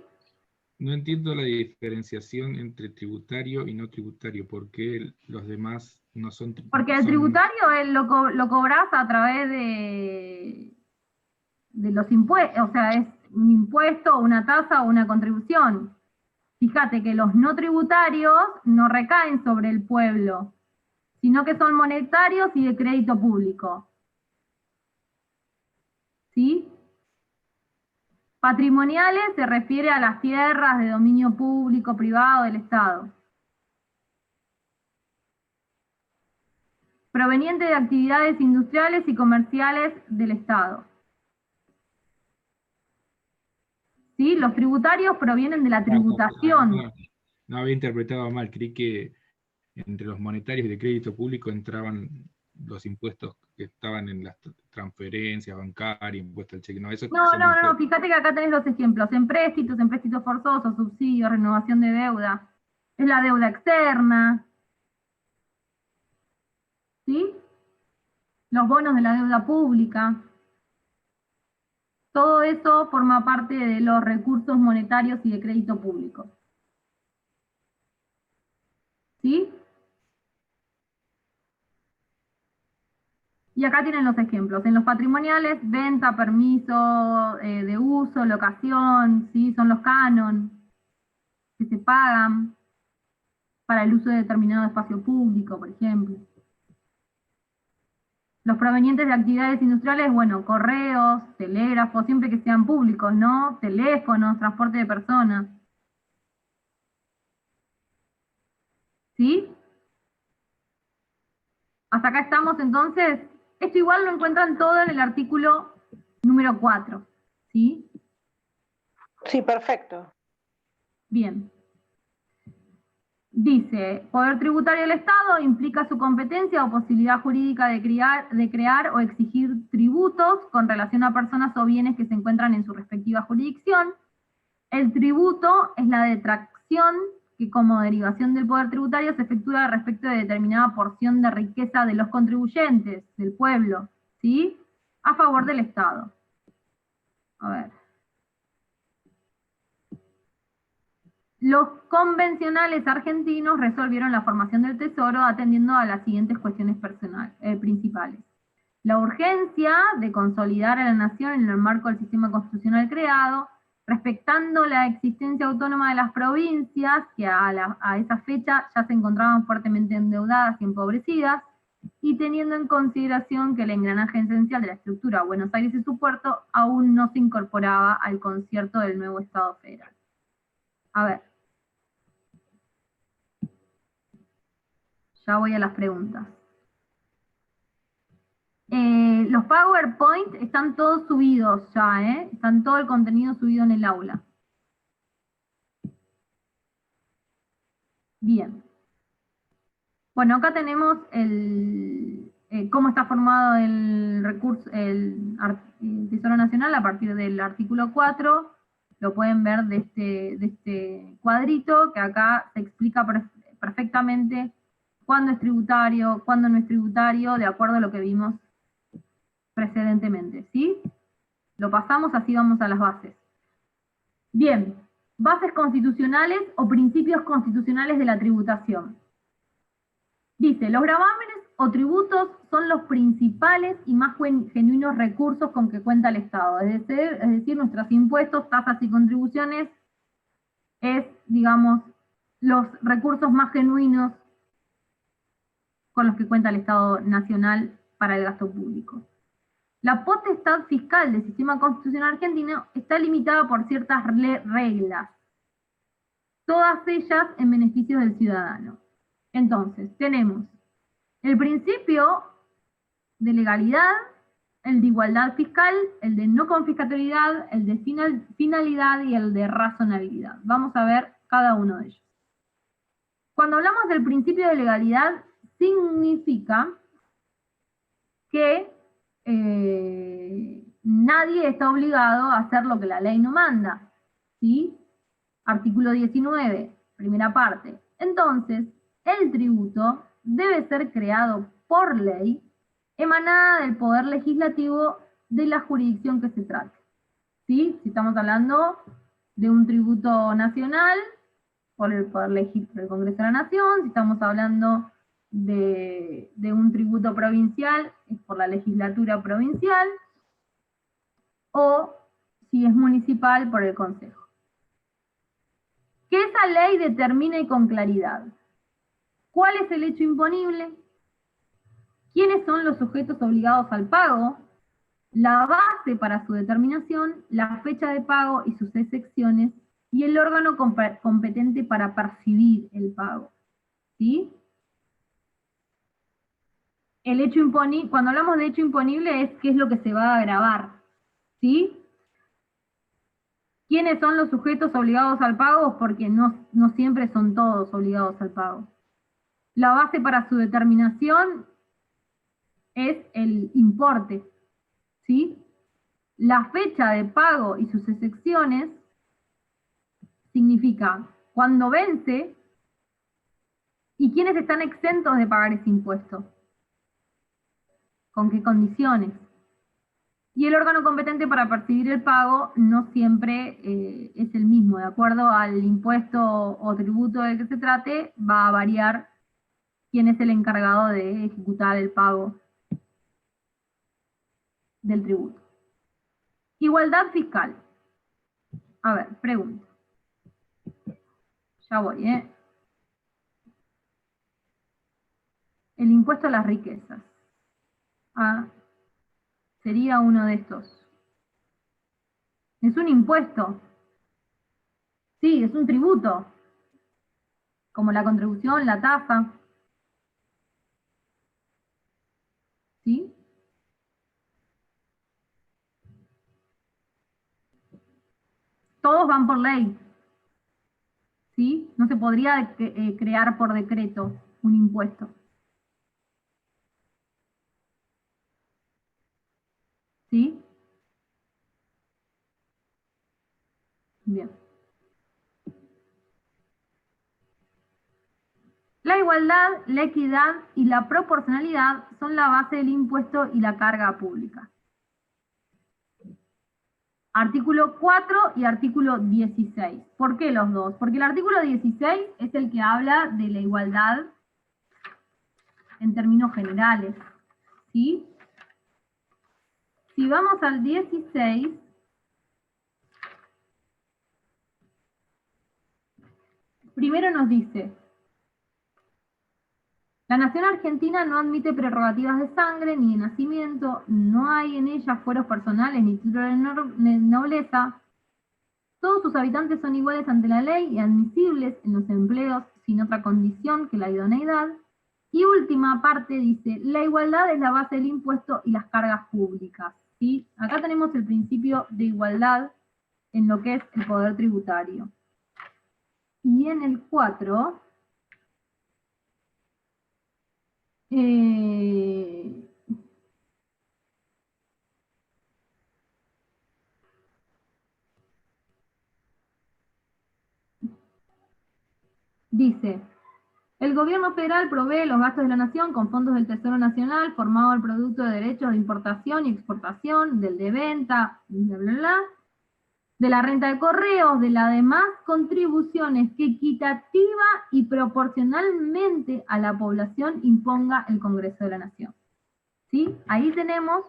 No entiendo la diferenciación entre tributario y no tributario, porque los demás no son... Porque el tributario lo cobras a través de los impuestos, o sea, es un impuesto, una tasa o una contribución. Fíjate que los no tributarios no recaen sobre el pueblo, sino que son monetarios y de crédito público. ¿Sí? Patrimoniales se refiere a las tierras de dominio público, privado, del Estado. Proveniente de actividades industriales y comerciales del Estado. ¿Sí? Los tributarios provienen de la tributación. No había interpretado mal, creí que entre los monetarios de crédito público entraban los impuestos que estaban en las transferencias bancarias, impuestos al cheque. No, eso no, fíjate que acá tenés los ejemplos, empréstitos forzosos, subsidios, renovación de deuda. Es la deuda externa. ¿Sí? Los bonos de la deuda pública. Todo eso forma parte de los recursos monetarios y de crédito público. ¿Sí? Y acá tienen los ejemplos. En los patrimoniales, venta, permiso de uso, locación, ¿sí? Son los canon que se pagan para el uso de determinado espacio público, por ejemplo. Los provenientes de actividades industriales, bueno, correos, telégrafos, siempre que sean públicos, ¿no? Teléfonos, transporte de personas. ¿Sí? Hasta acá estamos, entonces. Esto igual lo encuentran todo en el artículo número 4. ¿Sí? Sí, perfecto. Bien. Dice, poder tributario del Estado implica su competencia o posibilidad jurídica de crear o exigir tributos con relación a personas o bienes que se encuentran en su respectiva jurisdicción. El tributo es la detracción que como derivación del poder tributario se efectúa respecto de determinada porción de riqueza de los contribuyentes, del pueblo, ¿sí? A favor del Estado. A ver. Los convencionales argentinos resolvieron la formación del tesoro atendiendo a las siguientes cuestiones principales. La urgencia de consolidar a la nación en el marco del sistema constitucional creado, respetando la existencia autónoma de las provincias, que a esa fecha ya se encontraban fuertemente endeudadas y empobrecidas, y teniendo en consideración que el engranaje esencial de la estructura Buenos Aires y su puerto aún no se incorporaba al concierto del nuevo Estado federal. A ver. Ya voy a las preguntas. Los PowerPoint están todos subidos ya, Están todo el contenido subido en el aula. Bien. Bueno, acá tenemos cómo está formado el Tesoro Nacional a partir del artículo 4. Lo pueden ver de este cuadrito, que acá se explica perfectamente cuándo es tributario, cuándo no es tributario, de acuerdo a lo que vimos precedentemente, ¿sí? Lo pasamos, así vamos a las bases. Bien, bases constitucionales o principios constitucionales de la tributación. Dice, los gravámenes o tributos son los principales y más genuinos recursos con que cuenta el Estado. Es decir, nuestros impuestos, tasas y contribuciones es, digamos, los recursos más genuinos con los que cuenta el Estado Nacional para el gasto público. La potestad fiscal del sistema constitucional argentino está limitada por ciertas reglas, todas ellas en beneficio del ciudadano. Entonces, tenemos el principio de legalidad, el de igualdad fiscal, el de no confiscatoriedad, el de finalidad y el de razonabilidad. Vamos a ver cada uno de ellos. Cuando hablamos del principio de legalidad, significa que nadie está obligado a hacer lo que la ley no manda, ¿sí? Artículo 19, primera parte. Entonces, el tributo debe ser creado por ley, emanada del poder legislativo de la jurisdicción que se trate, ¿sí? Si estamos hablando de un tributo nacional, por el Poder Legislativo del Congreso de la Nación, si estamos hablando de un tributo provincial, es por la legislatura provincial, o si es municipal, por el Consejo. Que esa ley determine con claridad cuál es el hecho imponible, quiénes son los sujetos obligados al pago, la base para su determinación, la fecha de pago y sus excepciones, y el órgano competente para percibir el pago, ¿sí? El hecho imponible, cuando hablamos de hecho imponible, es qué es lo que se va a gravar, ¿sí? ¿Quiénes son los sujetos obligados al pago? Porque no siempre son todos obligados al pago. La base para su determinación es el importe, ¿sí? La fecha de pago y sus excepciones significa cuándo vence y quiénes están exentos de pagar ese impuesto. ¿Con qué condiciones? Y el órgano competente para percibir el pago no siempre es el mismo. De acuerdo al impuesto o tributo del que se trate, va a variar quién es el encargado de ejecutar el pago del tributo. Igualdad fiscal. A ver, pregunta. Ya voy, ¿eh? El impuesto a las riquezas. Sería uno de estos. Es un impuesto. Sí, es un tributo. Como la contribución, la tasa. ¿Sí? Todos van por ley. ¿Sí? No se podría crear por decreto un impuesto. ¿Sí? Bien. La igualdad, la equidad y la proporcionalidad son la base del impuesto y la carga pública. Artículo 4 y artículo 16. ¿Por qué los dos? Porque el artículo 16 es el que habla de la igualdad en términos generales, ¿sí? Si vamos al 16, primero nos dice: la nación argentina no admite prerrogativas de sangre ni de nacimiento, no hay en ella fueros personales ni títulos de nobleza. Todos sus habitantes son iguales ante la ley y admisibles en los empleos sin otra condición que la idoneidad. Y última parte dice: la igualdad es la base del impuesto y las cargas públicas, ¿sí? Acá tenemos el principio de igualdad en lo que es el poder tributario. Y en el 4... dice: el gobierno federal provee los gastos de la nación con fondos del Tesoro Nacional, formado el producto de derechos de importación y exportación, del de venta, bla, bla, bla, de la renta de correos, de las demás contribuciones que equitativa y proporcionalmente a la población imponga el Congreso de la Nación. ¿Sí? Ahí tenemos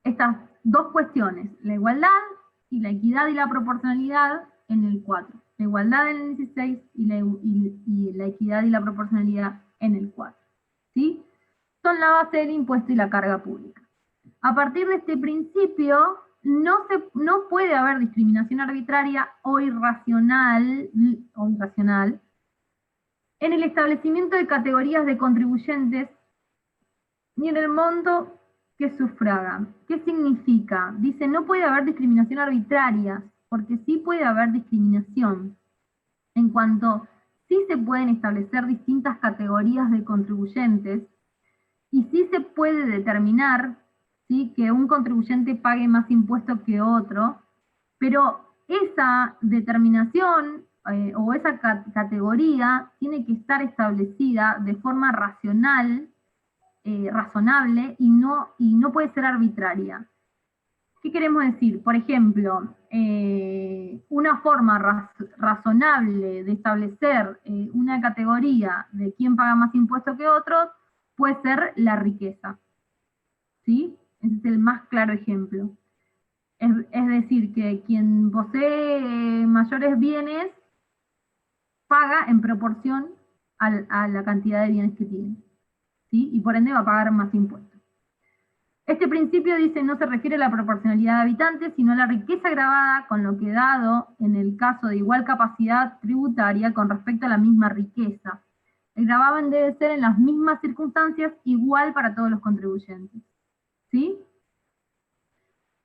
estas dos cuestiones, la igualdad y la equidad y la proporcionalidad en el 4. La igualdad en el 16 y la equidad y la proporcionalidad en el 4. ¿Sí? Son la base del impuesto y la carga pública. A partir de este principio, no puede haber discriminación arbitraria o irracional en el establecimiento de categorías de contribuyentes ni en el monto que sufragan. ¿Qué significa? Dice, no puede haber discriminación arbitraria, porque sí puede haber discriminación. En cuanto sí se pueden establecer distintas categorías de contribuyentes, y sí se puede determinar, ¿sí?, que un contribuyente pague más impuestos que otro, pero esa determinación o esa categoría tiene que estar establecida de forma racional, razonable, y no puede ser arbitraria. ¿Qué queremos decir? Por ejemplo, una forma razonable de establecer una categoría de quién paga más impuestos que otros puede ser la riqueza. ¿Sí? Ese es el más claro ejemplo. Es decir, que quien posee mayores bienes paga en proporción a la cantidad de bienes que tiene. ¿Sí? Y por ende va a pagar más impuestos. Este principio dice no se refiere a la proporcionalidad de habitantes, sino a la riqueza gravada con lo que dado en el caso de igual capacidad tributaria con respecto a la misma riqueza. El gravamen debe ser en las mismas circunstancias igual para todos los contribuyentes. ¿Sí?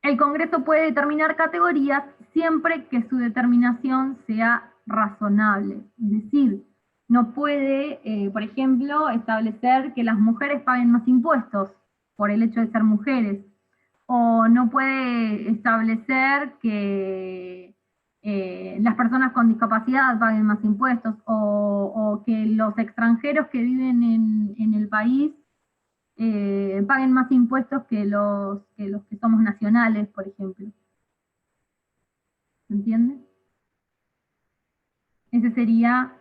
El Congreso puede determinar categorías siempre que su determinación sea razonable. Es decir, no puede, por ejemplo, establecer que las mujeres paguen más impuestos por el hecho de ser mujeres, o no puede establecer que las personas con discapacidad paguen más impuestos, o que los extranjeros que viven en el país paguen más impuestos que los que somos nacionales, por ejemplo. ¿Se entiende? Ese sería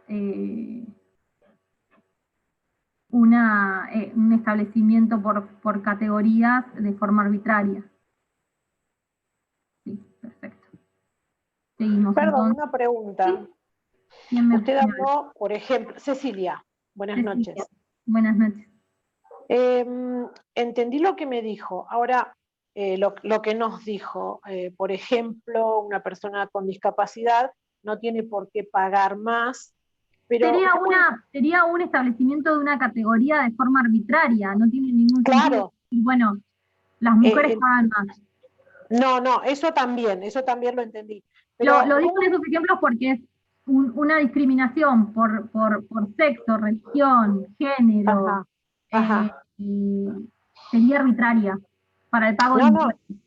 un establecimiento por categorías de forma arbitraria. Sí, perfecto. Seguimos. Perdón, entonces. una pregunta. ¿Sí? Usted habló, por ejemplo, Cecilia, buenas noches. Buenas noches. Entendí lo que me dijo. Ahora, lo que nos dijo, por ejemplo, una persona con discapacidad no tiene por qué pagar más, pero... Sería un establecimiento de una categoría de forma arbitraria, no tiene ningún sentido. Y bueno, las mujeres pagan más. No, eso también lo entendí. Pero, lo digo en esos ejemplos porque es una discriminación por sexo, religión, género. Sería arbitraria para el pago de impuestos.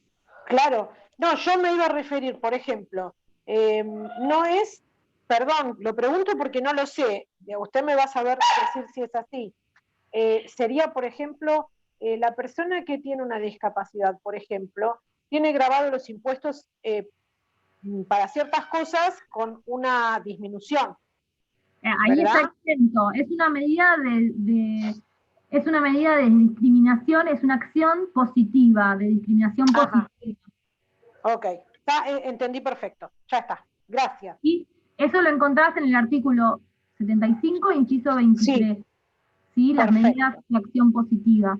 Claro. No, yo me iba a referir, por ejemplo, no es, perdón, lo pregunto porque no lo sé, usted me va a saber decir si es así. Sería, por ejemplo, la persona que tiene una discapacidad, por ejemplo, tiene grabados los impuestos para ciertas cosas con una disminución. Ahí está exento. Es una medida de discriminación, es una acción positiva, de discriminación positiva. Ok, entendí perfecto. Ya está. Gracias. Y eso lo encontrás en el artículo 75, inciso 23. ¿Sí? Las medidas de acción positiva.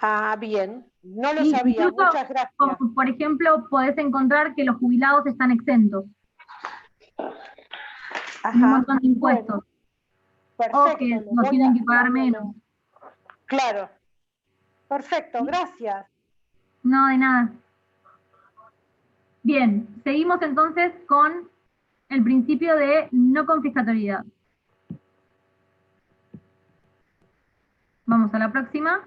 Ah, bien. No lo sabía. Incluso, muchas gracias. Como, por ejemplo, podés encontrar que los jubilados están exentos. Un montón de impuestos. Bueno, o que no tienen que pagar menos. Claro. Perfecto, gracias. No, de nada. Bien, seguimos entonces con el principio de no confiscatoriedad. Vamos a la próxima.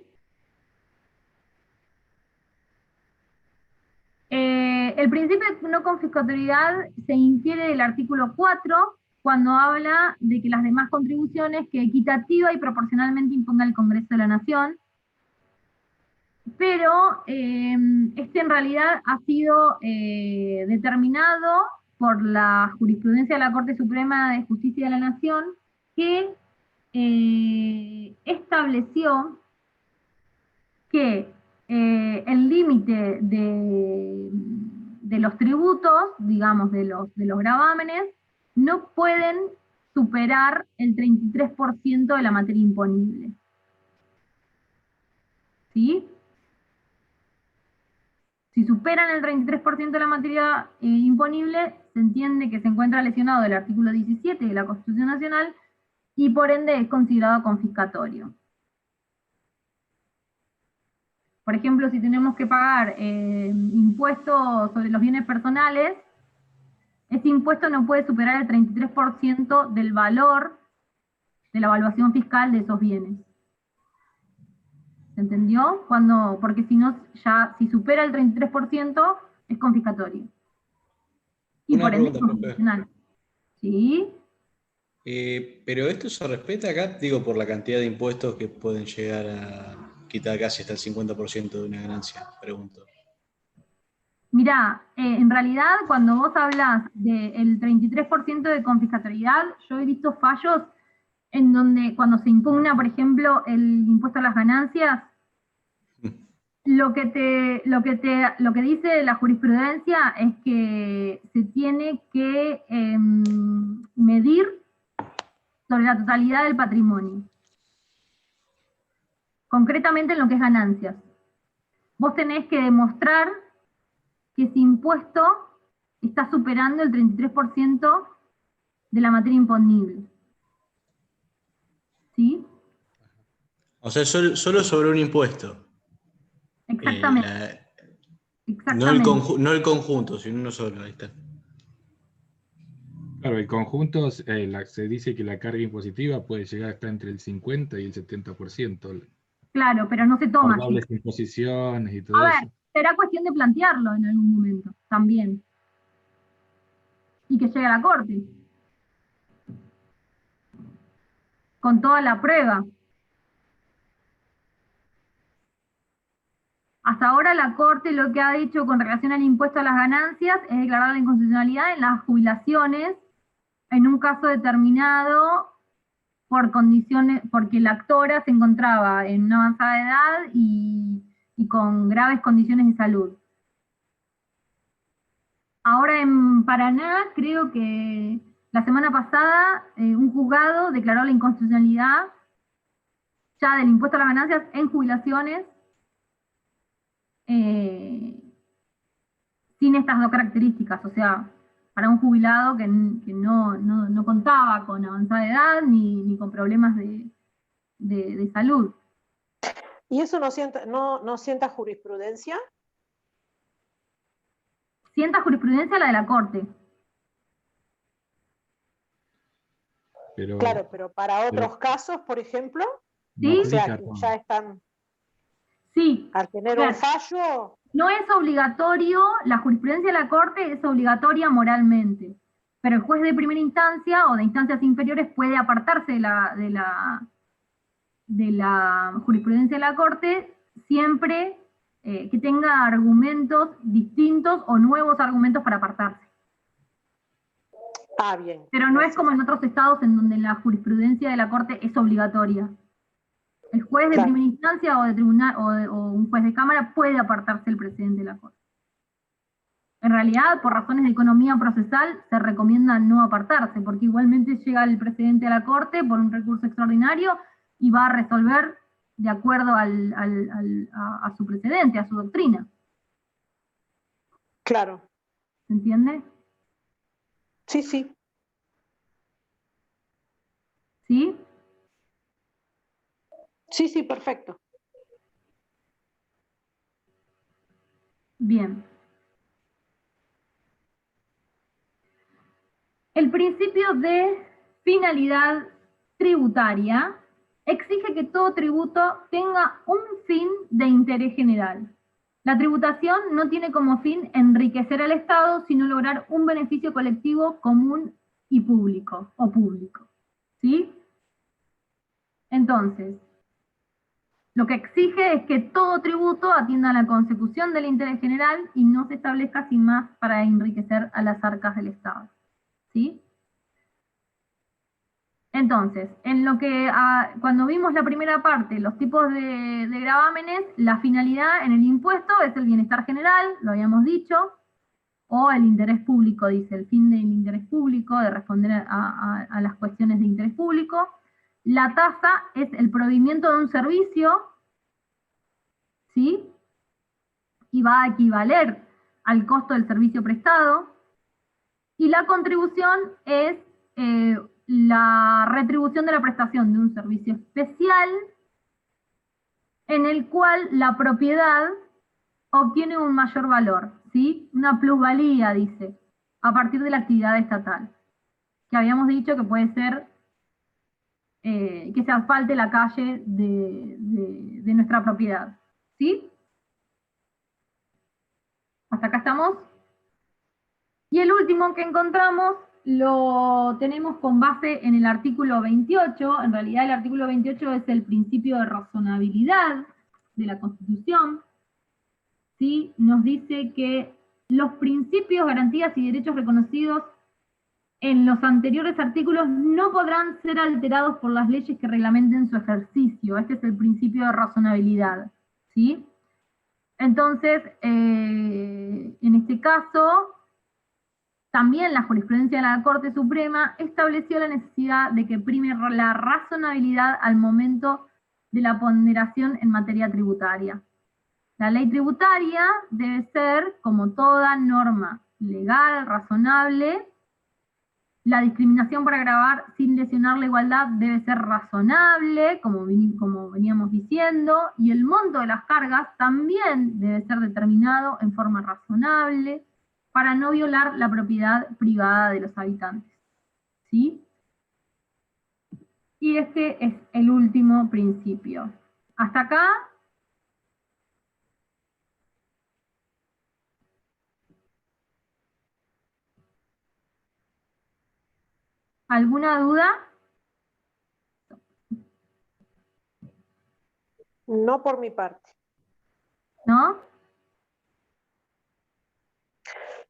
El principio de no confiscatoriedad se infiere del artículo 4 cuando habla de que las demás contribuciones que equitativa y proporcionalmente imponga el Congreso de la Nación, pero este en realidad ha sido determinado por la jurisprudencia de la Corte Suprema de Justicia de la Nación, que estableció que el límite de los tributos, digamos, de los gravámenes, no pueden superar el 33% de la materia imponible. ¿Sí? Si superan el 33% de la materia imponible, se entiende que se encuentra lesionado el artículo 17 de la Constitución Nacional y por ende es considerado confiscatorio. Por ejemplo, si tenemos que pagar impuestos sobre los bienes personales, ese impuesto no puede superar el 33% del valor de la evaluación fiscal de esos bienes. ¿Se entendió? Porque si no, ya si supera el 33% es confiscatorio. Y Una por ende es pregunta, profe. constitucional. ¿Sí? Pero esto se respeta acá, digo, por la cantidad de impuestos que pueden llegar a quitar casi hasta el 50% de una ganancia, pregunto. Mirá, en realidad cuando vos hablas del 33% de confiscatoriedad, yo he visto fallos en donde cuando se impugna, por ejemplo, el impuesto a las ganancias, lo que dice la jurisprudencia es que se tiene que medir sobre la totalidad del patrimonio. Concretamente en lo que es ganancias. Vos tenés que demostrar que ese impuesto está superando el 33% de la materia imponible. ¿Sí? O sea, solo sobre un impuesto. Exactamente. No el conjunto, sino uno solo, ahí está. Claro, el conjunto, se dice que la carga impositiva puede llegar hasta entre el 50 y el 70%. Claro, pero no se toma Por así. dobles imposiciones y todo A eso. ver, será cuestión de plantearlo en algún momento, también. Y que llegue a la corte. Con toda la prueba. Hasta ahora la Corte lo que ha dicho con relación al impuesto a las ganancias es declarar la inconstitucionalidad en las jubilaciones, en un caso determinado, por condiciones, porque la actora se encontraba en una avanzada edad y con graves condiciones de salud. Ahora en Paraná, creo que la semana pasada, un juzgado declaró la inconstitucionalidad ya del impuesto a las ganancias en jubilaciones, sin estas dos características, o sea, para un jubilado que no contaba con avanzada edad ni con problemas de salud. ¿Y eso no sienta jurisprudencia? Sienta jurisprudencia la de la Corte. Claro, pero para otros casos, por ejemplo, ¿sí? O sea, que ya están, sí, al tener claro, un fallo. No es obligatorio, la jurisprudencia de la Corte es obligatoria moralmente, pero el juez de primera instancia o de instancias inferiores puede apartarse de la jurisprudencia de la Corte siempre que tenga argumentos distintos o nuevos argumentos para apartarse. Ah, bien. Pero no es como en otros estados en donde la jurisprudencia de la Corte es obligatoria. El juez de primera instancia o de tribunal o un juez de cámara puede apartarse el presidente de la Corte. En realidad, por razones de economía procesal, se recomienda no apartarse, porque igualmente llega el presidente a la Corte por un recurso extraordinario y va a resolver de acuerdo a su precedente, a su doctrina. Claro. ¿Se entiende? Sí, sí. ¿Sí? Sí, sí, perfecto. Bien. El principio de finalidad tributaria exige que todo tributo tenga un fin de interés general. La tributación no tiene como fin enriquecer al Estado, sino lograr un beneficio colectivo común y público, o público. ¿Sí? Entonces, lo que exige es que todo tributo atienda a la consecución del interés general y no se establezca sin más para enriquecer a las arcas del Estado. ¿Sí? Entonces, cuando vimos la primera parte, los tipos de gravámenes, la finalidad en el impuesto es el bienestar general, lo habíamos dicho, o el interés público, dice, el fin del interés público, de responder a las cuestiones de interés público. La tasa es el provimiento de un servicio, ¿sí? y va a equivaler al costo del servicio prestado. Y la contribución es la retribución de la prestación de un servicio especial en el cual la propiedad obtiene un mayor valor, ¿sí? Una plusvalía, dice, a partir de la actividad estatal. Que habíamos dicho que puede ser que se asfalte la calle de nuestra propiedad, ¿sí? ¿Hasta acá estamos? Y el último que encontramos lo tenemos con base en el artículo 28. En realidad el artículo 28 es el principio de razonabilidad de la Constitución. ¿Sí? Nos dice que los principios, garantías y derechos reconocidos en los anteriores artículos no podrán ser alterados por las leyes que reglamenten su ejercicio. Este es el principio de razonabilidad, ¿sí? Entonces, en este caso, también la jurisprudencia de la Corte Suprema estableció la necesidad de que prime la razonabilidad al momento de la ponderación en materia tributaria. La ley tributaria debe ser, como toda norma legal, razonable. La discriminación para gravar sin lesionar la igualdad debe ser razonable, como veníamos diciendo, y el monto de las cargas también debe ser determinado en forma razonable para no violar la propiedad privada de los habitantes. ¿Sí? Y este es el último principio. Hasta acá. ¿Alguna duda? No por mi parte. ¿No?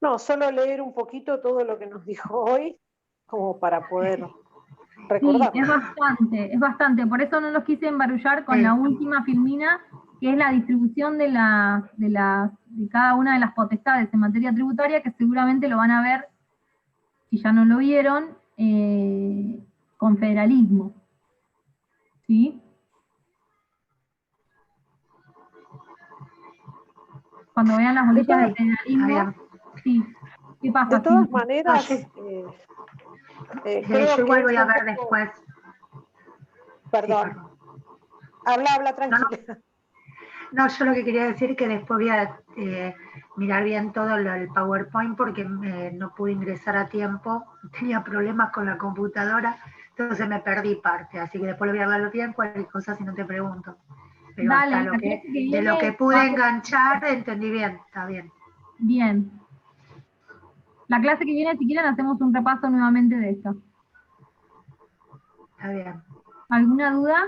No, solo leer un poquito todo lo que nos dijo hoy, como para poder recordar. Sí, es bastante. Por eso no los quise embarullar con la última filmina, que es la distribución de cada una de las potestades en materia tributaria, que seguramente lo van a ver, si ya no lo vieron, con federalismo. ¿Sí? Cuando vean las bolillas de federalismo, sí. ¿Qué pasa? De todas maneras, yo igual voy a ver después. Perdón. Sí, habla tranquila. No, yo lo que quería decir es que después voy a mirar bien todo el PowerPoint porque no pude ingresar a tiempo, tenía problemas con la computadora, entonces me perdí parte, así que después lo voy a ver bien, cualquier cosa si no te pregunto. Pero dale, hasta de lo que pude enganchar, entendí bien, está bien. Bien. La clase que viene, si quieren, hacemos un repaso nuevamente de esto. Está bien. ¿Alguna duda?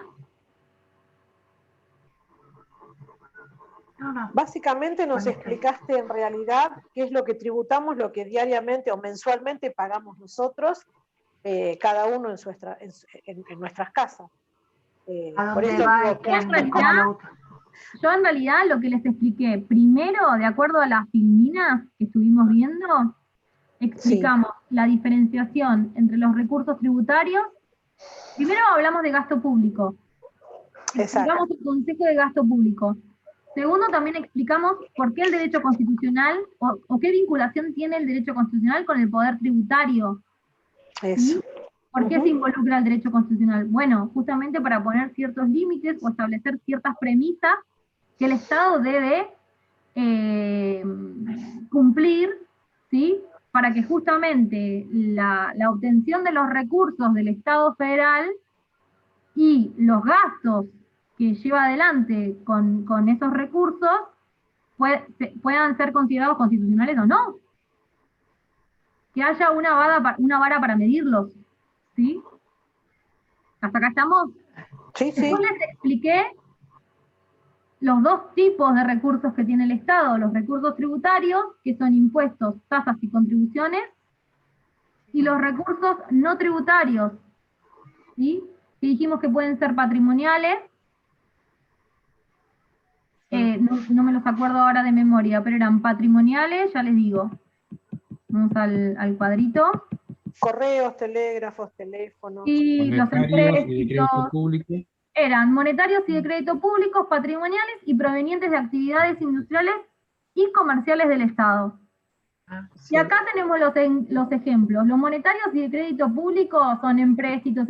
No. Básicamente nos explicaste en realidad qué es lo que tributamos, lo que diariamente o mensualmente pagamos nosotros, cada uno en nuestras casas. Por eso yo en realidad lo que les expliqué, primero, de acuerdo a las filminas que estuvimos viendo, explicamos la diferenciación entre los recursos tributarios. Primero hablamos de gasto público. Explicamos el concepto de gasto público. Segundo, también explicamos por qué el derecho constitucional, o qué vinculación tiene el derecho constitucional con el poder tributario. ¿Sí? ¿Por qué se involucra el derecho constitucional? Bueno, justamente para poner ciertos límites o establecer ciertas premisas que el Estado debe cumplir, ¿sí? Para que justamente la obtención de los recursos del Estado federal y los gastos que lleva adelante con esos recursos puedan ser considerados constitucionales o no. Que haya una vara para medirlos, ¿sí? ¿Hasta acá estamos? Sí. Después les expliqué los dos tipos de recursos que tiene el Estado, los recursos tributarios, que son impuestos, tasas y contribuciones, y los recursos no tributarios, ¿sí? Que dijimos que pueden ser patrimoniales, no me los acuerdo ahora de memoria, pero eran patrimoniales, ya les digo. Vamos al cuadrito. Correos, telégrafos, teléfonos. Y los empréstitos público. Eran monetarios y de crédito públicos, patrimoniales y provenientes de actividades industriales y comerciales del Estado. Y acá tenemos los ejemplos. Los monetarios y de crédito público son empréstitos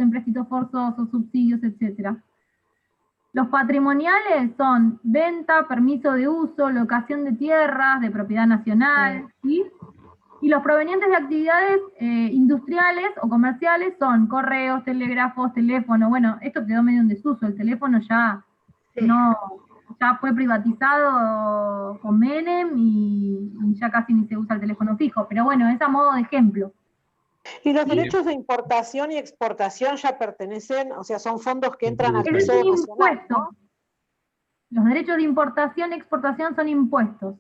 forzosos, subsidios, etc. Los patrimoniales son venta, permiso de uso, locación de tierras, de propiedad nacional, ¿sí? Y los provenientes de actividades industriales o comerciales son correos, telégrafos, teléfono. Bueno, esto quedó medio en desuso, el teléfono ya ya fue privatizado con Menem y ya casi ni se usa el teléfono fijo, pero bueno, es a modo de ejemplo. ¿Y los derechos de importación y exportación ya pertenecen, o sea, son fondos que entran al Es un Tesoro Nacional, impuesto. ¿no? Los derechos de importación y exportación son impuestos.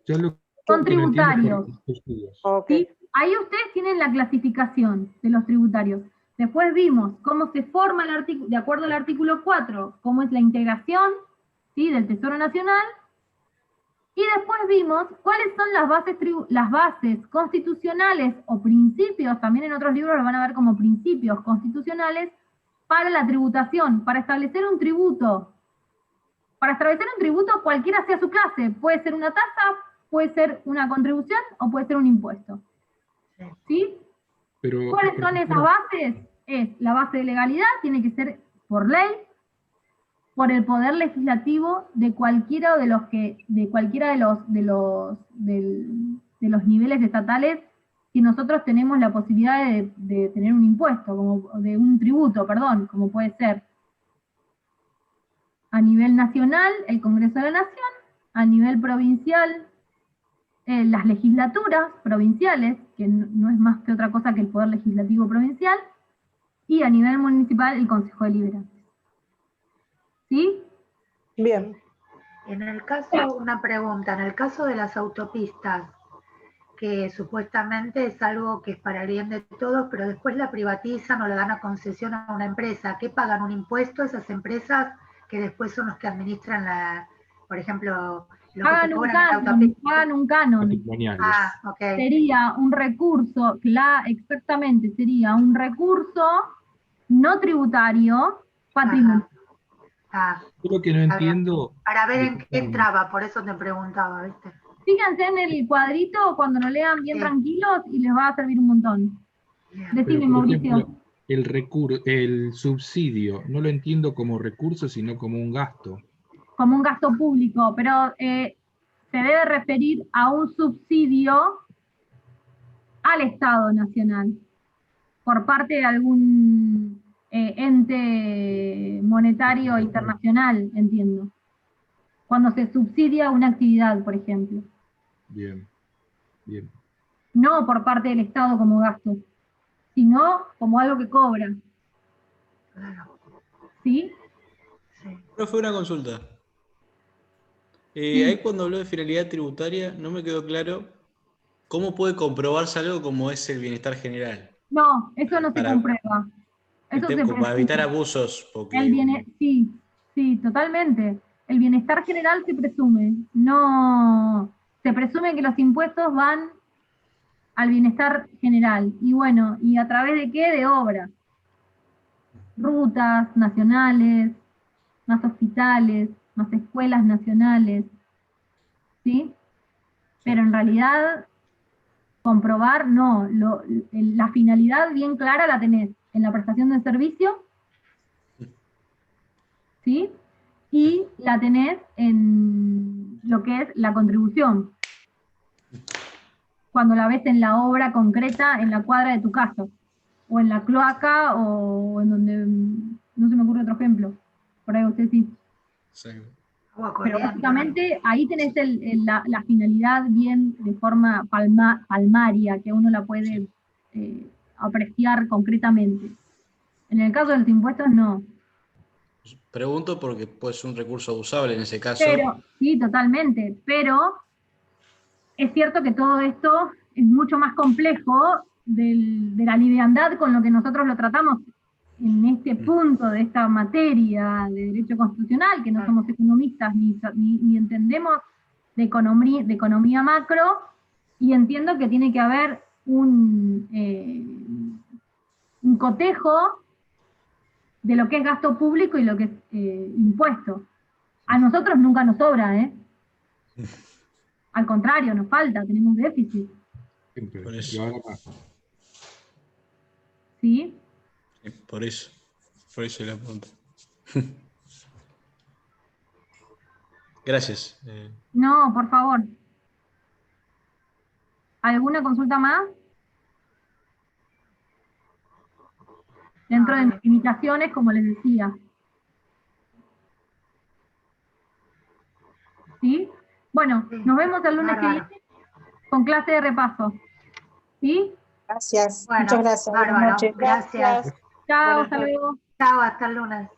Son que no entiendo tributarios. ¿Sí? Ahí ustedes tienen la clasificación de los tributarios. Después vimos cómo se forma el artículo, de acuerdo al artículo 4, cómo es la integración, ¿sí?, del Tesoro Nacional. Y después vimos cuáles son las bases constitucionales o principios, también en otros libros lo van a ver como principios constitucionales, para la tributación, para establecer un tributo. Para establecer un tributo cualquiera sea su clase, puede ser una tasa, puede ser una contribución o puede ser un impuesto. ¿Sí? Pero, ¿cuáles son esas bases? Es la base de legalidad, tiene que ser por ley, por el poder legislativo de cualquiera de los niveles estatales que nosotros tenemos la posibilidad de tener un impuesto, de un tributo, perdón, como puede ser a nivel nacional, el Congreso de la Nación, a nivel provincial, las legislaturas provinciales, que no es más que otra cosa que el poder legislativo provincial, y a nivel municipal, el Consejo Deliberante. ¿Sí? Bien. En el caso, una pregunta, en el caso de las autopistas, que supuestamente es algo que es para el bien de todos, pero después la privatizan o la dan a concesión a una empresa, ¿qué pagan un impuesto esas empresas que después son los que administran por ejemplo, lo que te cobran en la autopista? Pagan un canon. Okay. Sería un recurso, exactamente, sería un recurso no tributario patrimonial. Creo que no entiendo. Para ver en qué entraba, por eso te preguntaba, ¿viste? Fíjense en el cuadrito cuando lo lean bien tranquilos y les va a servir un montón. Decime, Pero, por Mauricio. ejemplo, el subsidio, no lo entiendo como recurso, sino como un gasto. Como un gasto público, pero se debe referir a un subsidio al Estado Nacional, por parte de algún ente monetario internacional, entiendo. Cuando se subsidia una actividad, por ejemplo. Bien, bien. No por parte del Estado como gasto, sino como algo que cobra. ¿Sí? Profe, una consulta. Sí. Ahí cuando habló de finalidad tributaria, no me quedó claro cómo puede comprobarse algo como es el bienestar general. No, eso no se comprueba. Eso se para evitar abusos. Sí, sí, totalmente. El bienestar general se presume. No, se presume que los impuestos van al bienestar general. Y bueno, ¿y a través de qué? De obras. Rutas nacionales, más hospitales, más escuelas nacionales. ¿Sí? Pero en realidad, comprobar, no. La finalidad bien clara la tenés en la prestación del servicio, ¿sí? Y la tenés en lo que es la contribución. Cuando la ves en la obra concreta, en la cuadra de tu casa, o en la cloaca, o en donde, no se me ocurre otro ejemplo, por ahí usted sí. Sí. Pero básicamente ahí tenés la finalidad bien de forma palmaria, que uno la puede apreciar concretamente. En el caso de los impuestos, no. Pregunto porque puede ser un recurso abusable en ese caso. Pero, sí, totalmente, pero es cierto que todo esto es mucho más complejo de la liviandad con lo que nosotros lo tratamos en este punto de esta materia de derecho constitucional, que no somos economistas ni entendemos de economía macro, y entiendo que tiene que haber un cotejo de lo que es gasto público y lo que es, impuesto. A nosotros nunca nos sobra, ¿eh? Al contrario, nos falta, tenemos déficit. Siempre. Por eso. Y ahora más. ¿Sí? Por eso la pregunta. Gracias. No, por favor. ¿Alguna consulta más? Dentro de mis limitaciones, como les decía. ¿Sí? Bueno, nos vemos el lunes que Bárbaro. viene con clase de repaso. ¿Sí? Gracias, Bueno, muchas gracias. Buenas bárbaro. noches. Gracias. Chao, Buenas hasta noches. luego. Chao, hasta el lunes.